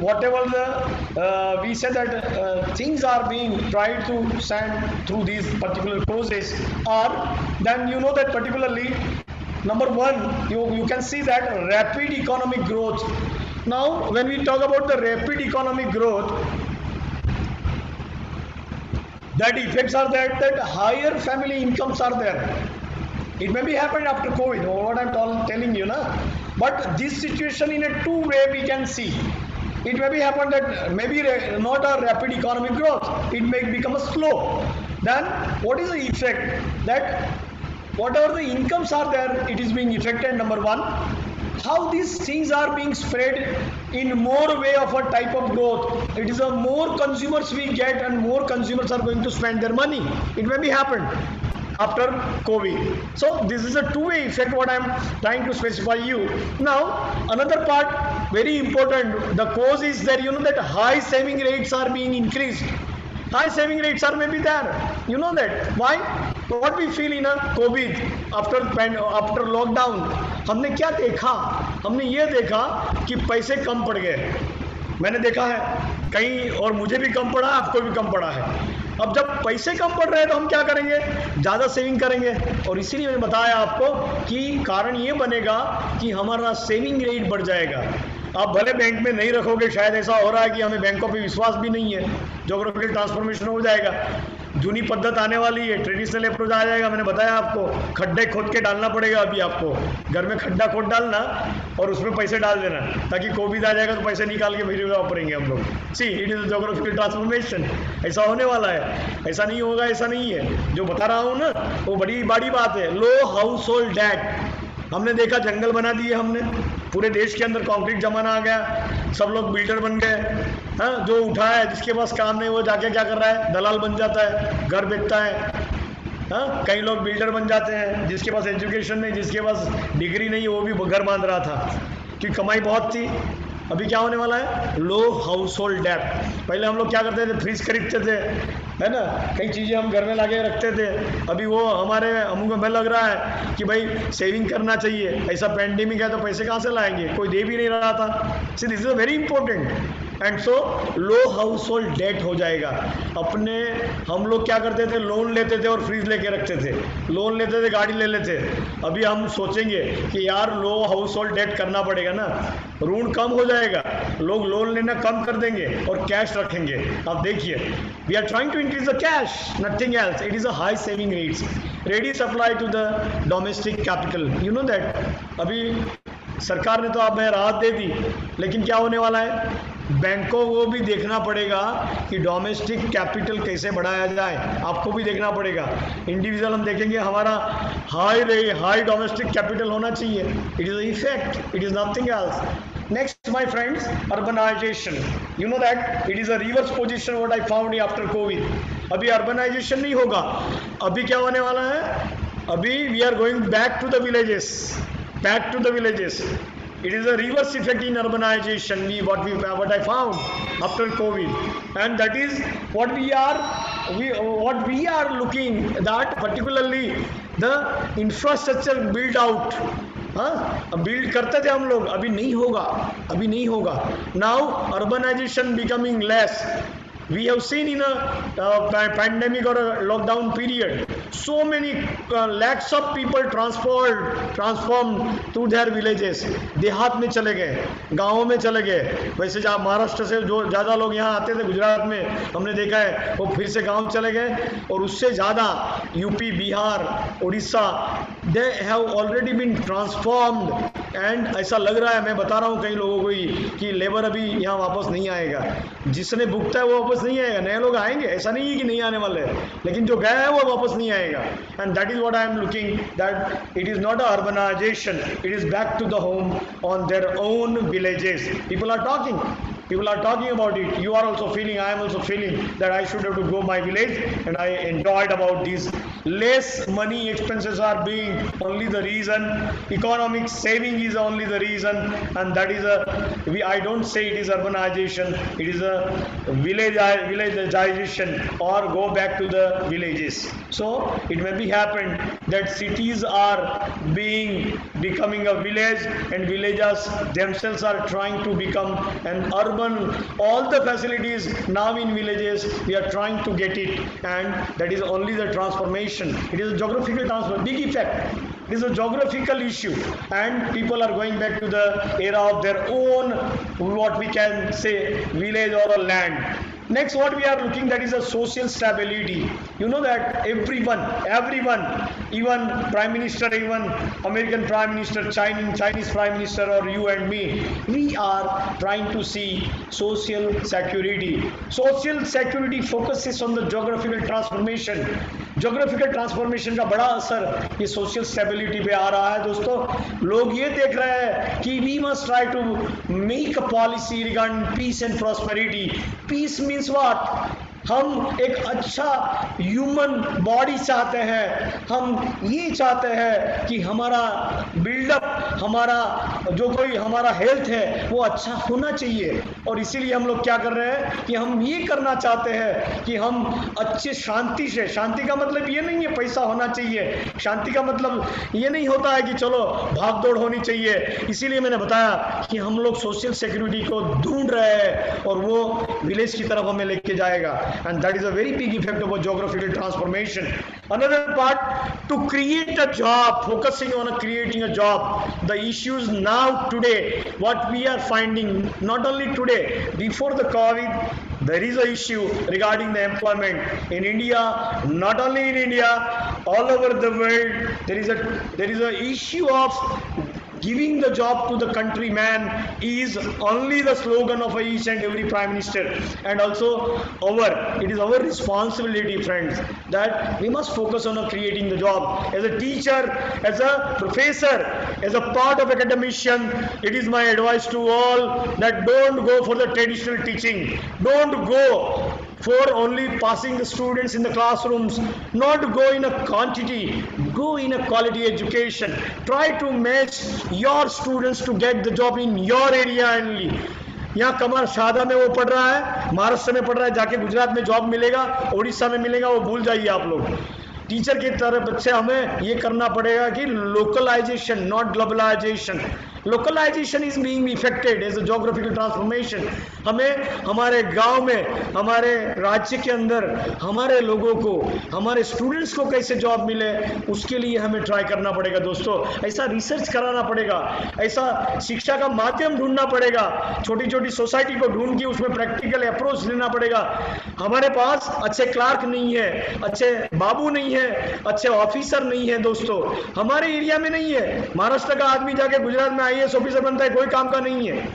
whatever the we say that things are being tried to send through these particular causes are, then you know that particularly number one, you can see that rapid economic growth. Now when we talk about the rapid economic growth, that effects are that higher family incomes are there. It may be happened after COVID, or what I'm telling you, na? But this situation in a two way we can see. It may be happen that maybe not a rapid economic growth, it may become a slow. Then what is the effect? That whatever the incomes are there, it is being affected, number one. How these things are being spread in more way of a type of growth. It is a more consumers we get and more consumers are going to spend their money. It may be happened after COVID. So this is a two-way effect what I am trying to specify you. Now another part very important, the cause is that you know that high saving rates are being increased. High saving rates are maybe there. You know that. Why? What we feel in a COVID after lockdown, हमने क्या देखा? हमने ये देखा कि पैसे कम पड़ गए. मैंने देखा है कहीं, और मुझे भी कम पड़ा, आपको भी कम पड़ा है. अब जब पैसे कम पड़ रहे हैं तो हम क्या करेंगे? ज़्यादा सेविंग करेंगे, और इसीलिए मैंने बताया आपको कि कारण ये बनेगा कि हमारा सेविंग रेट बढ़ जाएगा. आप भले बैंक में नहीं रखोगे, शायद ऐसा हो रहा है कि हमें बैंकों पे विश्वास भी नहीं है, ज्योग्राफिकल ट्रांसफॉर्मेशन हो जाएगा, जूनी पद्धत आने वाली है, ट्रेडिशनल अप्रोच आ जाएगा. मैंने बताया आपको खड्डे खोद के डालना पड़ेगा. अभी आपको घर में खड्डा खोद डालना और उसमें पैसे डाल देना, ताकि कोविड आ जाएगा तो पैसे निकाल के फिर वापरेंगे हम लोग. See it is geographical transformation. ऐसा होने वाला है, ऐसा नहीं होगा ऐसा नहीं है. जो बता रहा हूँ ना वो बड़ी बड़ी बात है. लो हाउस होल्ड डेट हमने देखा, जंगल बना दिए हमने पूरे देश के अंदर, कंक्रीट जमाना आ गया, सब लोग बिल्डर बन गए. हाँ, जो उठा है जिसके पास काम नहीं वो जाके क्या कर रहा है? दलाल बन जाता है, घर बेचता है. हाँ, कई लोग बिल्डर बन जाते हैं, जिसके पास एजुकेशन नहीं, जिसके पास डिग्री नहीं, वो भी घर बांध रहा था कि कमाई बहुत थी. अभी क्या होने वाला है? लो हाउस होल्ड डेट. पहले हम लोग क्या करते थे? फ्रिज खरीदते थे, है ना, कई चीज़ें हम घर में लाके रखते थे. अभी वो हमको हमें लग रहा है कि भाई सेविंग करना चाहिए. ऐसा पैंडेमिक है तो पैसे कहाँ से लाएंगे? कोई दे भी नहीं रहा था. See this is a very important. And so low household debt हो जाएगा. अपने हम लोग क्या करते थे? लोन लेते थे और फ्रीज लेके रखते थे. लोन लेते थे, गाड़ी ले लेते. अभी हम सोचेंगे कि यार लो हाउस होल्ड डेट करना पड़ेगा ना, ऋण कम हो जाएगा, लोग लोन लेना कम कर देंगे और कैश रखेंगे. अब देखिए, we are trying to increase the cash, nothing else. It is a high saving rates, ready supply to the domestic capital. You know that अभी सरकार ने तो आप में राहत दे दी, लेकिन क्या होने वाला है? बैंकों को भी देखना पड़ेगा कि डोमेस्टिक कैपिटल कैसे बढ़ाया जाए. आपको भी देखना पड़ेगा. इंडिविजुअल हम देखेंगे, हमारा हाई डोमेस्टिक कैपिटल होना चाहिए. It is effect, it is nothing else. Next, my friends, urbanization. You know that it is a reverse position what I found after COVID. अभी urbanization नहीं होगा. अभी क्या होने वाला है? अभी we are going back to the villages. Back to the villages. It is a reverse effect in urbanization. What I found after COVID, and that is what we are looking, that particularly the infrastructure build out. हाँ, build करते थे हम लोग, अभी नहीं होगा. Now urbanization becoming less. We have seen in a pandemic or a lockdown period, so many lakhs of people transformed to their villages. देहात में चले गए, गाँवों में चले गए. वैसे जहाँ महाराष्ट्र से जो ज़्यादा लोग यहाँ आते थे गुजरात में, हमने देखा है वो फिर से गाँव चले गए. और उससे ज़्यादा UP, Bihar, Orissa, they have already been transformed. And ऐसा लग रहा है, मैं बता रहा हूँ कई लोगों को ही, कि लेबर अभी यहाँ वापस नहीं आएगा. जिसने भुगता है वो वापस नहीं आएगा. नए लोग आएंगे, ऐसा नहीं है कि नहीं आने वाले, लेकिन जो गया है वो वापस नहीं आएगा. And that is what I am looking, that it is not a urbanization, it is back to the home on their own villages. People are talking about it. You are also feeling, I am also feeling that I should have to go my village, and I enjoyed about this. Less money expenses are being only the reason. Economic saving is only the reason, and that is I don't say it is urbanization. It is a villageization, or go back to the villages. So it may be happened that cities are becoming a village, and villagers themselves are trying to become an urban. All the facilities now in villages, we are trying to get it, and that is only the transformation. It is a geographical transformation, big effect. It is a geographical issue, and people are going back to the era of their own, what we can say, village or a land. Next, what we are looking, that is a social stability. You know that everyone, even Prime Minister, even American Prime Minister, Chinese Prime Minister, or you and me, we are trying to see social security. Social security focuses on the geographical transformation. Geographical transformation का बड़ा असर ये social stability पे आ रहा है दोस्तों. लोग ये देख रहे हैं कि we must try to make a policy regarding peace and prosperity. Peace means what? हम एक अच्छा ह्यूमन बॉडी चाहते हैं. हम ये चाहते हैं कि हमारा बिल्डअप, हमारा हेल्थ है वो अच्छा होना चाहिए. और इसीलिए हम लोग क्या कर रहे हैं कि हम ये करना चाहते हैं कि हम अच्छे शांति से, शांति का मतलब ये नहीं है पैसा होना चाहिए, शांति का मतलब ये नहीं होता है कि चलो भाग दौड़ होनी चाहिए. इसीलिए मैंने बताया कि हम लोग सोशल सिक्योरिटी को ढूंढ रहे हैं, और वो विलेज की तरफ हमें लेके जाएगा. And that is a very big effect of a geographical transformation. Another part, to create a job, focusing on creating a job. The issues now today, what we are finding, not only today, before the COVID, there is an issue regarding the employment in India. Not only in India, all over the world, there is a issue of giving the job to the countryman is only the slogan of each and every prime minister. And also it is our responsibility, friends, that we must focus on creating the job. As a teacher, as a professor, as a part of academician, it is my advice to all that don't go for the traditional teaching. Don't go for only passing the students in the classrooms. Not go in a quantity, go in a quality education. Try to match your students to get the job in your area only. यहाँ कमर शादा में वो पढ़ रहा है, महाराष्ट्र में पढ़ रहा है, जाके गुजरात में जॉब मिलेगा, उड़ीसा में मिलेगा, वो भूल जाइए आप लोग. टीचर की तरफ से हमें ये करना पड़ेगा कि localization, not globalization. Localization is being affected as a geographical transformation. हमें हमारे गांव में, हमारे राज्य के अंदर हमारे लोगों को, हमारे स्टूडेंट्स को कैसे जॉब मिले, उसके लिए हमें ट्राई करना पड़ेगा दोस्तों. ऐसा रिसर्च कराना पड़ेगा, ऐसा शिक्षा का माध्यम ढूंढना पड़ेगा, छोटी छोटी सोसाइटी को ढूंढ के उसमें प्रैक्टिकल अप्रोच लेना पड़ेगा. हमारे पास अच्छे क्लार्क नहीं है, अच्छे बाबू नहीं है, अच्छे ऑफिसर नहीं है दोस्तों, हमारे एरिया में नहीं है. महाराष्ट्र का आदमी जाके गुजरात में आईएएस ऑफिसर बनता है, कोई काम का नहीं है.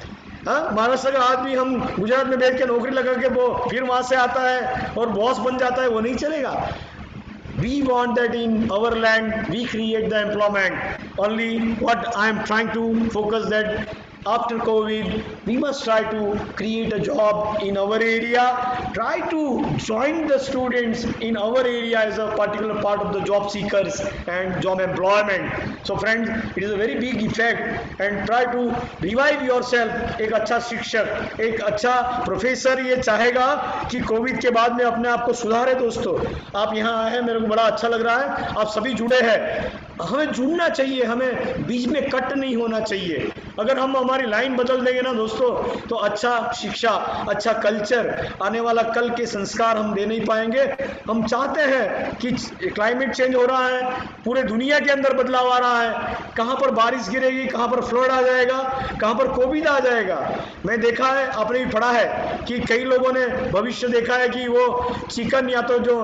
हाँ, महाराष्ट्र का आदमी हम गुजरात में बैठ के नौकरी लगा के वो फिर वहां से आता है और बॉस बन जाता है, वो नहीं चलेगा. We want that in our land we create the employment. Only what I am trying to focus that after COVID, we must try to create a job in our area, try to join the students in our area as a particular part of the job seekers and job employment. So friends, it is a very big effect and try to revive yourself. एक अच्छा शिक्षक, एक अच्छा professor ये चाहेगा कि Covid के बाद में अपने आप को सुधारे। दोस्तों, आप यहाँ आए हैं, मेरे को बड़ा अच्छा लग रहा है, आप सभी जुड़े हैं। हमें जुड़ना चाहिए, हमें बीच में कट नहीं होना चाहिए। अगर हम हमारी लाइन बदल देंगे ना दोस्तों, तो अच्छा शिक्षा, अच्छा कल्चर, आने वाला कल के संस्कार हम दे नहीं पाएंगे। हम चाहते हैं कि क्लाइमेट चेंज हो रहा है, पूरे दुनिया के अंदर बदलाव आ रहा है, कहाँ पर बारिश गिरेगी, कहाँ पर फ्लड आ जाएगा, कहाँ पर कोविड आ जाएगा। मैं देखा है, आपने भी पढ़ा है कि कई लोगों ने भविष्य देखा है कि वो चिकन या तो जो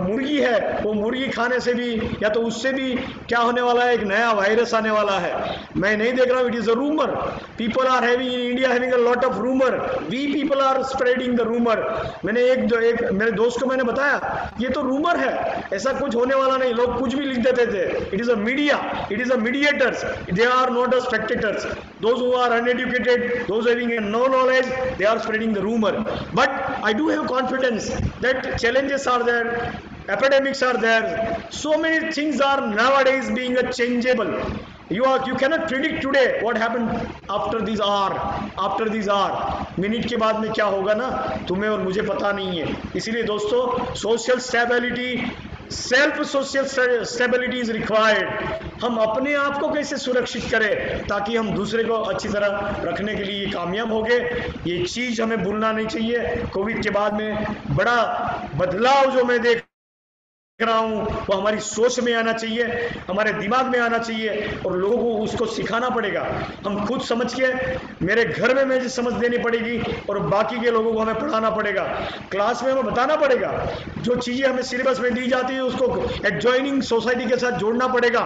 मुर्गी है, वो मुर्गी खाने से भी या तो उससे भी क्या होने वाला है, एक नया वायरस आने वाला है। मैं नहीं देख रहा हूँ, it is a rumour. People are having in India having a lot of rumour, we people are spreading the rumour. मैंने एक मेरे दोस्त को मैंने बताया, ये तो रूमर है, ऐसा कुछ होने वाला नहीं। लोग कुछ भी लिख देते थे। It is a media, it is a mediators, they are not a spectators. Those who are uneducated, those having no knowledge, they are spreading the rumour. But I do have confidence that challenges are there, epidemics are there, so many things are nowadays being a changeable. You cannot predict today what happened after this hour, minute के बाद में क्या होगा ना, तुम्हें और मुझे पता नहीं है। इसीलिए दोस्तों, social stability, self social stability is required. हम अपने आप को कैसे सुरक्षित करें ताकि हम दूसरे को अच्छी तरह रखने के लिए कामयाब हो गए, ये चीज हमें भूलना नहीं चाहिए। कोविड के बाद में बड़ा बदलाव जो मैं देख रहा हूं, वो हमारी सोच में आना चाहिए, हमारे दिमाग में आना चाहिए, और लोगों को उसको सिखाना पड़ेगा। हम खुद समझ के, मेरे घर में मुझे समझ देनी पड़ेगी और बाकी के लोगों को हमें पढ़ाना पड़ेगा। क्लास में हमें बताना पड़ेगा, जो चीजें हमें सिलेबस में दी जाती है उसको एडजॉइनिंग सोसाइटी के साथ जोड़ना पड़ेगा।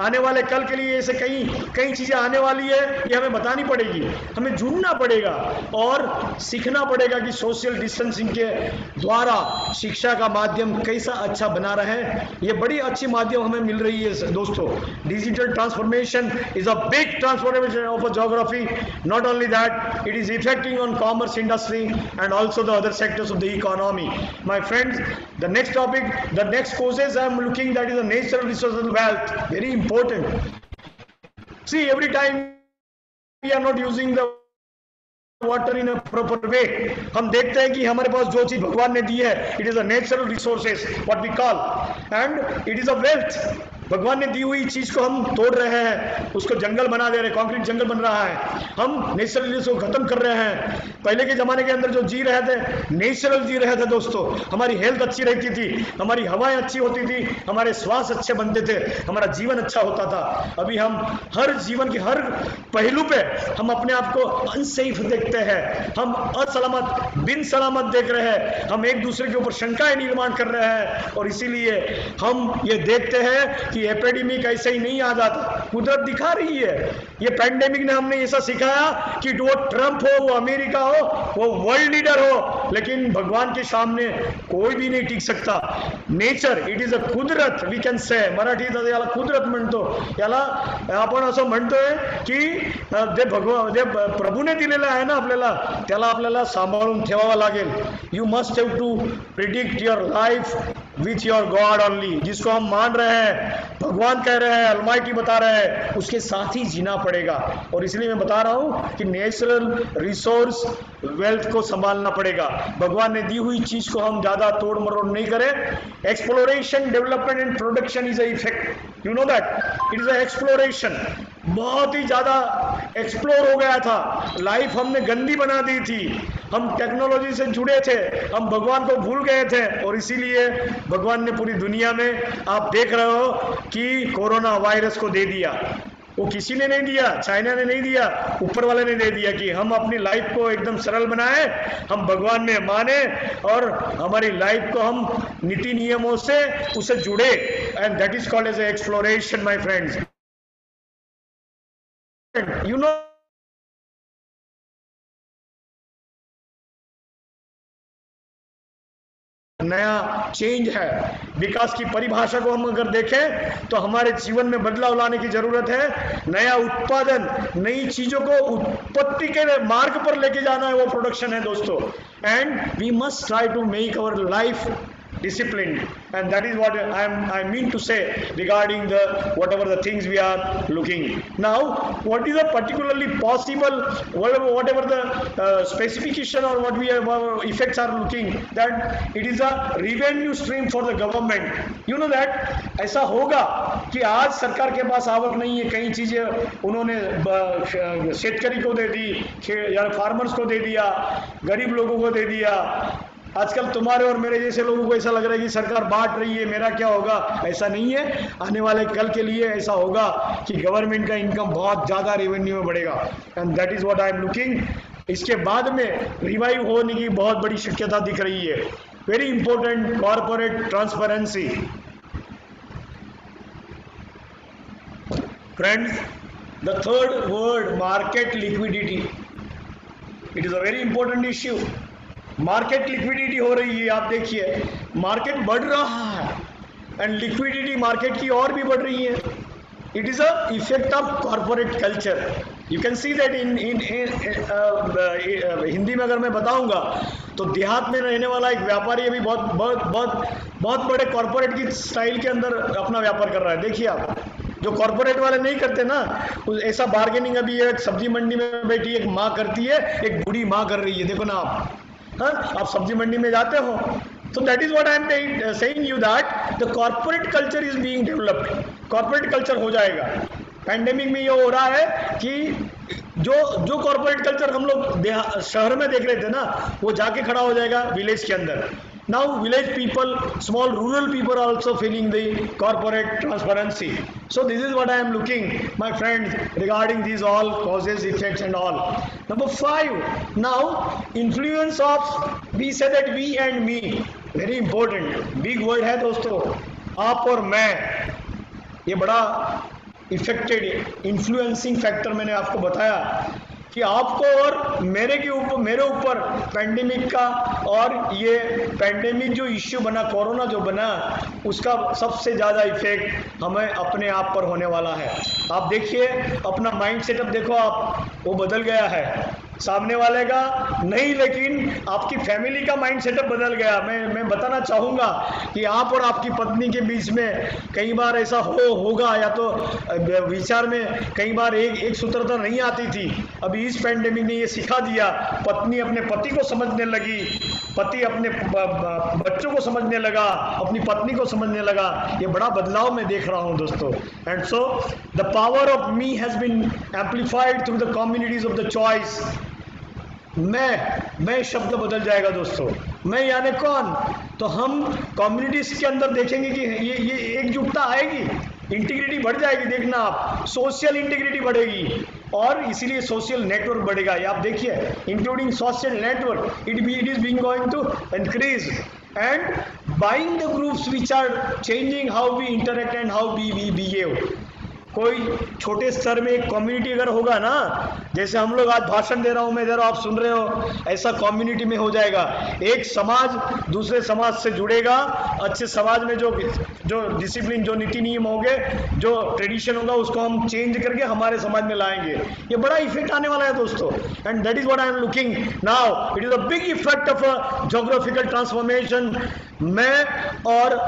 आने वाले कल के लिए ऐसे कई चीजें आने वाली है, ये हमें बतानी पड़ेगी, हमें जुड़ना पड़ेगा और सीखना पड़ेगा कि सोशल डिस्टेंसिंग के द्वारा शिक्षा का माध्यम कैसा अच्छा बना रहे। ये बड़ी अच्छी माध्यम हमें मिल रही है दोस्तों। Digital transformation is a big transformation of a geography. Not only that, it is affecting on commerce industry and also the other sectors of the economy. My friends, the next topic, the next courses I am looking, that is the natural resource wealth, very important. See, every time we are not using the water in a proper way. हम देखते हैं कि हमारे पास जो चीज भगवान ने दी है, it is a natural resources what we call, and it is a wealth. भगवान ने दी हुई चीज को हम तोड़ रहे हैं, उसको जंगल बना दे रहे हैं, कंक्रीट जंगल बन रहा है, हम नेचुरल रिसोर्स को खत्म कर रहे हैं। पहले के जमाने के अंदर जो जी रहे थे, नेचुरल जी रहे थे दोस्तों, हमारी हेल्थ अच्छी रहती थी, हमारी हवाएं अच्छी होती थी, हमारे श्वास अच्छे बनते थे, हमारा जीवन अच्छा होता था। अभी हम हर जीवन के हर पहलू पे हम अपने आप को अनसेफ देखते हैं, हम असलामत, बिन सलामत देख रहे हैं, हम एक दूसरे के ऊपर शंकाएं निर्माण कर रहे हैं, और इसीलिए हम ये देखते हैं कि एपिडेमिक ऐसे ही नहीं आ जाता, कुदरत दिखा रही है। ये पैंडेमिक ने हमने ऐसा सिखाया कि वो ट्रंप हो, वो अमेरिका हो, वो वर्ल्ड लीडर हो, लेकिन भगवान के सामने कोई भी नहीं टिक सकता। नेचर, इट इज अ कुदरत, वी कैन से, मराठीत याला कुदरत म्हणतो, याला आपण असं म्हणतोय की जे प्रभूने दिलेलं आहे ना आपल्याला, त्याला आपल्याला सांभाळून ठेवावं लागेल। You must have to predict your life with your God only. जिसको हम मान रहे हैं, भगवान कह रहे हैं, अलमाइटी बता रहे हैं, उसके साथ ही जीना पड़ेगा। और इसलिए मैं बता रहा हूं कि नेचुरल रिसोर्स वेल्थ को संभालना पड़ेगा। भगवान ने दी हुई चीज को हम ज्यादा तोड़ मरोड़ नहीं करें। Exploration, development and production is a effect, you know that, it is a exploration. बहुत ही ज्यादा एक्सप्लोर हो गया था, लाइफ हमने गंदी बना दी थी, हम टेक्नोलॉजी से जुड़े थे, हम भगवान को भूल गए थे, और इसीलिए भगवान ने पूरी दुनिया में, आप देख रहे हो कि कोरोना वायरस को दे दिया। वो किसी ने नहीं दिया, चाइना ने नहीं दिया, ऊपर वाले ने दे दिया कि हम अपनी लाइफ को एकदम सरल बनाए, हम भगवान में माने और हमारी लाइफ को हम नीति नियमों से उसे जुड़े, and that is called as exploration my friends. You know नया चेंज है। विकास की परिभाषा को हम अगर देखें तो हमारे जीवन में बदलाव लाने की जरूरत है। नया उत्पादन, नई चीजों को उत्पत्ति के मार्ग पर लेके जाना है, वो प्रोडक्शन है दोस्तों। And we must try to make our life disciplined, and that is what I mean to say regarding the whatever the things we are looking. Now what is the particularly possible, whatever the specification or what we are effects are looking, that it is a revenue stream for the government. You know that ऐसा होगा कि आज सरकार के पास आवक नहीं है, कई चीजें उन्होंने शेतकरी को दे दी, या फार्मर्स को दे दिया, गरीब लोगों को दे दिया। आजकल तुम्हारे और मेरे जैसे लोगों को ऐसा लग रहा है कि सरकार बांट रही है, मेरा क्या होगा। ऐसा नहीं है, आने वाले कल के लिए ऐसा होगा कि गवर्नमेंट का इनकम बहुत ज़्यादा रेवेन्यू में बढ़ेगा, and that is what I am looking. इसके बाद में रिवाइव होने की बहुत बड़ी शक्यता दिख रही है। Very important, corporate transparency. Friends, the third word, market liquidity, it is a very important issue. Market liquidity हो रही है, आप देखिए मार्केट बढ़ रहा है एंड लिक्विडिटी मार्केट की और भी बढ़ रही है। It is a effect of corporate culture. You can see that in Hindi में अगर मैं बताऊंगा तो देहात में रहने वाला एक व्यापारी अभी बहुत बड़े कॉर्पोरेट की स्टाइल के अंदर अपना व्यापार कर रहा है। देखिए आप, जो कॉर्पोरेट वाले नहीं करते ना, ऐसा बार्गेनिंग अभी एक सब्जी मंडी में बैठी एक माँ करती है, एक बूढ़ी माँ कर रही है। देखो ना आप, हाँ, आप सब्जी मंडी में जाते हो तो that is what I am saying you, that the corporate culture is being developed. Corporate culture हो जाएगा। पैंडेमिक में ये हो रहा है कि जो कॉर्पोरेट कल्चर हम लोग शहर में देख रहे थे ना, वो जाके खड़ा हो जाएगा विलेज के अंदर। Now village people, small rural people are also feeling the corporate transparency. So this is what I am looking, my friends, regarding these all causes, effects and all. Number 5, now influence of, we say that we and me, very important, big word है दोस्तों, आप और मैं, ये बड़ा affected influencing factor मैंने आपको बताया कि आपको और मेरे ऊपर पैंडेमिक का, और ये पैंडेमिक जो इश्यू बना, कोरोना जो बना, उसका सबसे ज़्यादा इफेक्ट हमें अपने आप पर होने वाला है। आप देखिए अपना माइंड सेटअप देखो आप, वो बदल गया है। सामने वाले का नहीं, लेकिन आपकी फैमिली का माइंड सेटअप बदल गया। मैं बताना चाहूँगा कि आप और आपकी पत्नी के बीच में कई बार ऐसा होगा, या तो विचार में कई बार एक सूत्रता नहीं आती थी। अभी इस पैंडेमिक ने ये सिखा दिया, पत्नी अपने पति को समझने लगी, पति अपने बच्चों को समझने लगा, अपनी पत्नी को समझने लगा। ये बड़ा बदलाव मैं देख रहा हूँ दोस्तों। And so the power of me has been amplified through the communities of the choice. मैं शब्द बदल जाएगा दोस्तों। मैं यानी कौन? तो हम कम्युनिटीज के अंदर देखेंगे कि ये एकजुटता आएगी, इंटीग्रिटी बढ़ जाएगी। देखना आप, सोशल इंटीग्रिटी बढ़ेगी और इसीलिए सोशल नेटवर्क बढ़ेगा। ये आप देखिए, including social network, it is being going to increase and buying the groups which are changing how we interact and how we behave. कोई छोटे स्तर में एक कम्युनिटी अगर होगा ना, जैसे हम लोग आज भाषण दे रहा हूँ मैं, दे रहा हूँ, आप सुन रहे हो, ऐसा कम्युनिटी में हो जाएगा। एक समाज दूसरे समाज से जुड़ेगा। अच्छे समाज में जो डिसिप्लिन, जो नीति नियम होंगे, जो ट्रेडिशन होगा, उसको हम चेंज करके हमारे समाज में लाएंगे। ये बड़ा इफेक्ट आने वाला है दोस्तों, and that is what I am looking now. It is a big effect of a geographical transformation. मैं और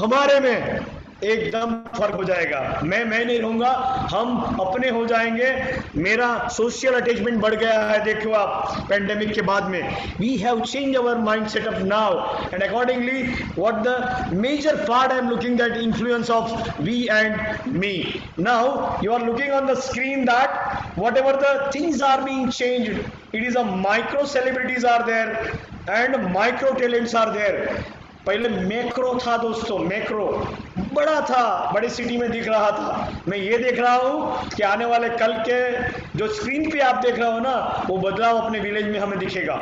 हमारे में एकदम फर्क हो जाएगा। मैं नहीं रहूंगा, हम अपने हो जाएंगे। मेरा सोशल अटैचमेंट बढ़ गया है। देखो आप, पेंडेमिक के बाद में we have change our mind setup now, and accordingly what the major part I am looking, that influence of we and me. Now you are looking on the screen that whatever the things are being changed, it is a micro celebrities are there and micro talents are there. पहले macro था दोस्तों, macro बड़ा था, बड़ी city में दिख रहा था। मैं ये देख रहा हूँ कि आने वाले कल के जो स्क्रीन पे आप देख रहे हो ना, वो बदलाव अपने विलेज में हमें दिखेगा।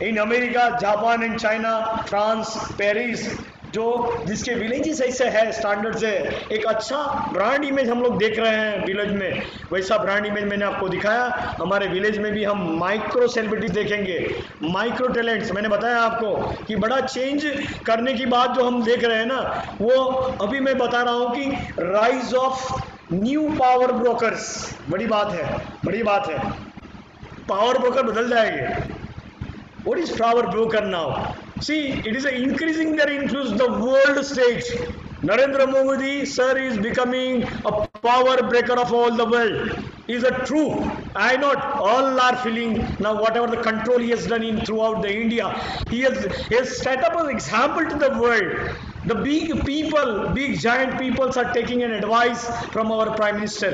In America, Japan and China, France, Paris, जो जिसके विलेजेस ऐसे है, स्टैंडर्ड से एक अच्छा ब्रांड इमेज हम लोग देख रहे हैं विलेज में, वैसा ब्रांड इमेज मैंने आपको दिखाया। हमारे विलेज में भी हम माइक्रो सेलिब्रिटीज देखेंगे, माइक्रो टैलेंट्स। मैंने बताया आपको कि बड़ा चेंज करने की बात जो हम देख रहे हैं ना, वो अभी मैं बता रहा हूँ कि rise of new power brokers, बड़ी बात है, बड़ी बात है। पावर ब्रोकर बदल जाएंगे। What is power broker now? See, it is increasing their influence the world stage. Narendra Modi sir is becoming a power breaker of all the world. Is a true. I not all are feeling now whatever the control he has done in throughout the India. He has set up an example to the world. The big people, big giant peoples are taking an advice from our Prime Minister.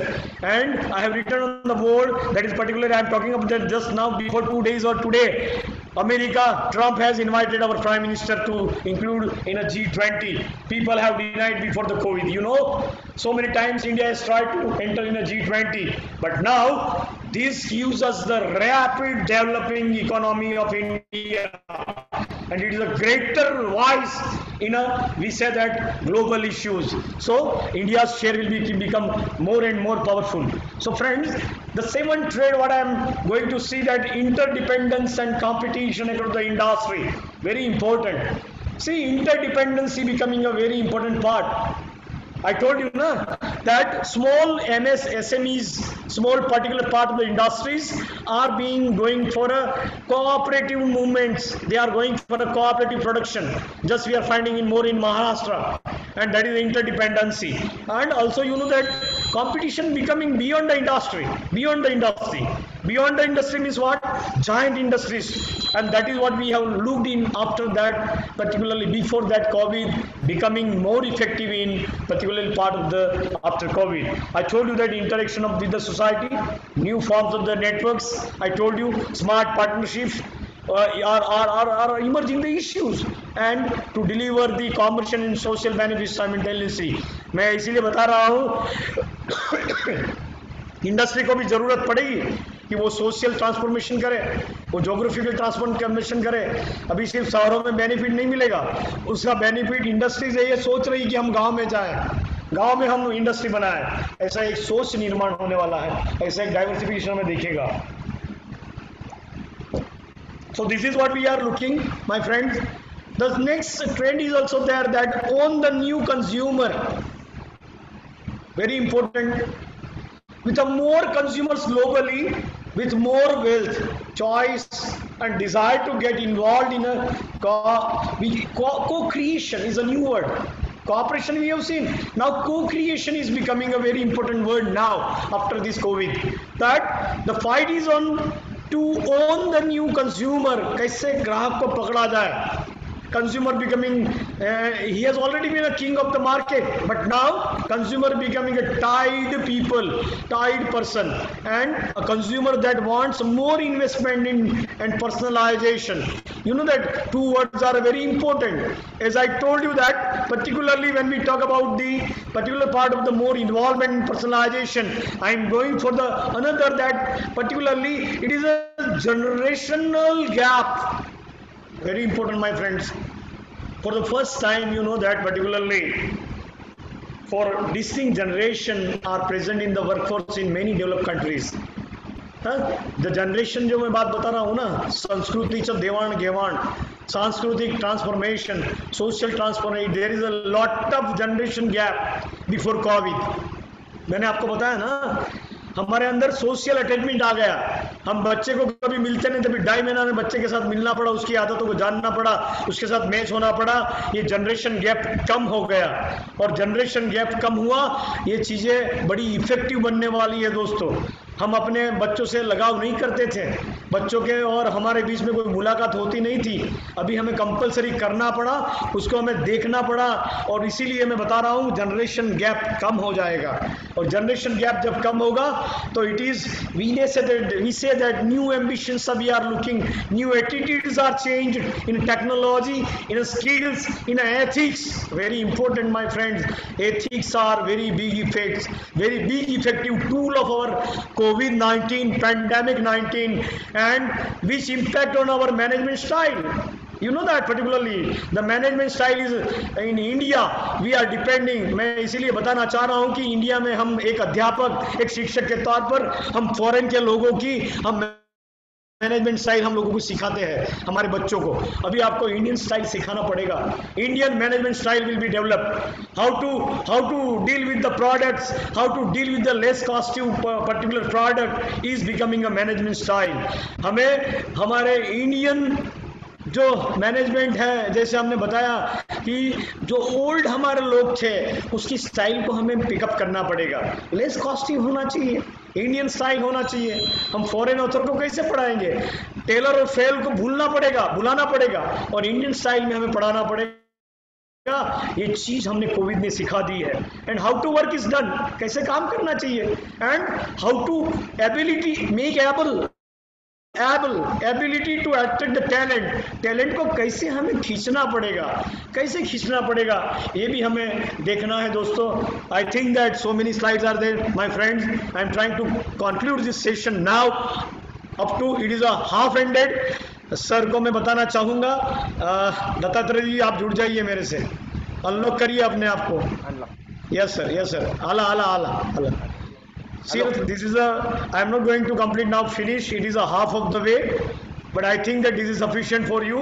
And I have written on the board, that is particularly I am talking about that just now before 2 days or today. America, Trump has invited our Prime Minister to include in a G20. People have denied before the COVID. You know, so many times India has tried to enter in a G20. But now, this gives us the rapid developing economy of India. And it is a greater voice in a, we say that, global issues. So India's share will become more and more powerful. So friends, the seventh trend what I am going to see, that interdependence and competition across the industry, very important. See, interdependency becoming a very important part. I told you na, that small MS, SMEs, small particular part of the industries are being going for a cooperative movements. They are going for a cooperative production. Just we are finding in more in Maharashtra, and that is interdependency. And also you know that competition becoming beyond the industry. Beyond the industry. Beyond the industry means what? Giant industries. And that is what we have looked in after that, particularly before that COVID, becoming more effective in particularly part of the after COVID. I told you that interaction of with the society, new forms of the networks. I told you smart partnerships are emerging the issues, and to deliver the commercial and social benefits simultaneously. मैं इसीलिए बता रहा हूँ industry को भी जरूरत पड़ेगी कि वो सोशल ट्रांसफॉर्मेशन करे, वो जोग्राफिकल ट्रांसफॉर्मेशन करे। अभी सिर्फ शहरों में बेनिफिट नहीं मिलेगा, उसका बेनिफिट इंडस्ट्रीज ये सोच रही कि हम गांव में जाएं, गांव में हम इंडस्ट्री बनाएं। ऐसा एक सोच निर्माण होने वाला है, ऐसा एक डाइवर्सिफिकेशन में दिखेगा। So this is what we are looking, my friends. The next trend is also there, that own the new consumer. Very important. With a more consumers globally, with more wealth, choice and desire to get involved in a co-creation is a new word. Cooperation we have seen. Now co-creation is becoming a very important word now after this COVID. That the fight is on to own the new consumer. कैसे ग्राहक को पकड़ा जाए? Consumer becoming, he has already been a king of the market, but now consumer becoming a tied people, tied person, and a consumer that wants more investment in and personalization. You know that two words are very important. As I told you that, particularly when we talk about the particular part of the more involvement in personalization, I am going for the another that particularly it is a generational gap. Very important, my friends. For the first time, you know that particularly for distinct generation are present in the workforce in many developed countries. The generation जो मैं बात बता रहा हूँ ना, संस्कृतीचं देवाण घेवाण, सांस्कृतिक transformation, social transformation, there is a lot of generation gap before COVID. मैंने आपको बताया ना, हमारे अंदर सोशल अटैचमेंट आ गया। हम बच्चे को कभी मिलते नहीं, तभी 2.5 महीना में बच्चे के साथ मिलना पड़ा, उसकी आदतों को जानना पड़ा, उसके साथ मैच होना पड़ा। ये जनरेशन गैप कम हो गया, और जनरेशन गैप कम हुआ, ये चीज़ें बड़ी इफेक्टिव बनने वाली है दोस्तों। हम अपने बच्चों से लगाव नहीं करते थे, बच्चों के और हमारे बीच में कोई मुलाकात होती नहीं थी। अभी हमें कंपलसरी करना पड़ा, उसको हमें देखना पड़ा, और इसीलिए मैं बता रहा हूँ जनरेशन गैप कम हो जाएगा। और जनरेशन गैप जब कम होगा तो it is we say that new ambitions we are looking, new attitudes are changed in technology, in skills, in ethics. Very important my friends, ethics are very big effects, very big effective tool of our COVID-19, pandemic 19, and which impact on our management style. You know that particularly the management style is in India we are depending. मैं इसीलिए बताना चाह रहा हूँ कि India में हम एक अध्यापक एक शिक्षक के तौर पर हम फॉरेन के लोगों की हम मैनेजमेंट स्टाइल हम लोगों को सिखाते हैं हमारे बच्चों को. अभी आपको इंडियन स्टाइल सिखाना पड़ेगा. Indian management style will be develop. How to deal with the products, how to deal with the less costive particular product is becoming a management style. हमें हमारे इंडियन जो मैनेजमेंट है, जैसे हमने बताया कि जो ओल्ड हमारे लोग थे उसकी स्टाइल को हमें पिकअप करना पड़ेगा. लेस कॉस्टिव होना चाहिए, इंडियन स्टाइल होना चाहिए. हम फॉरेन ऑथर को कैसे पढ़ाएंगे? टेलर और फेल को बुलाना पड़ेगा और इंडियन स्टाइल में हमें पढ़ाना पड़ेगा. ये चीज हमने कोविड ने सिखा दी है. And how to work is done, कैसे काम करना चाहिए. And how to ability make ability to attract the talent को कैसे हमें खींचना पड़ेगा, ये भी हमें देखना है दोस्तों. I think that so many slides are there my friends. I am trying to conclude this session now. Up to it is a half ended. Sir को मैं बताना चाहूँगा, दत्तात्रेय जी आप जुड़ जाइए मेरे से, अनलॉक करिए अपने आप को. Yes sir. आला. See, this is I am not going to complete now, finish. It is a half of the way, but I think that this is sufficient for you.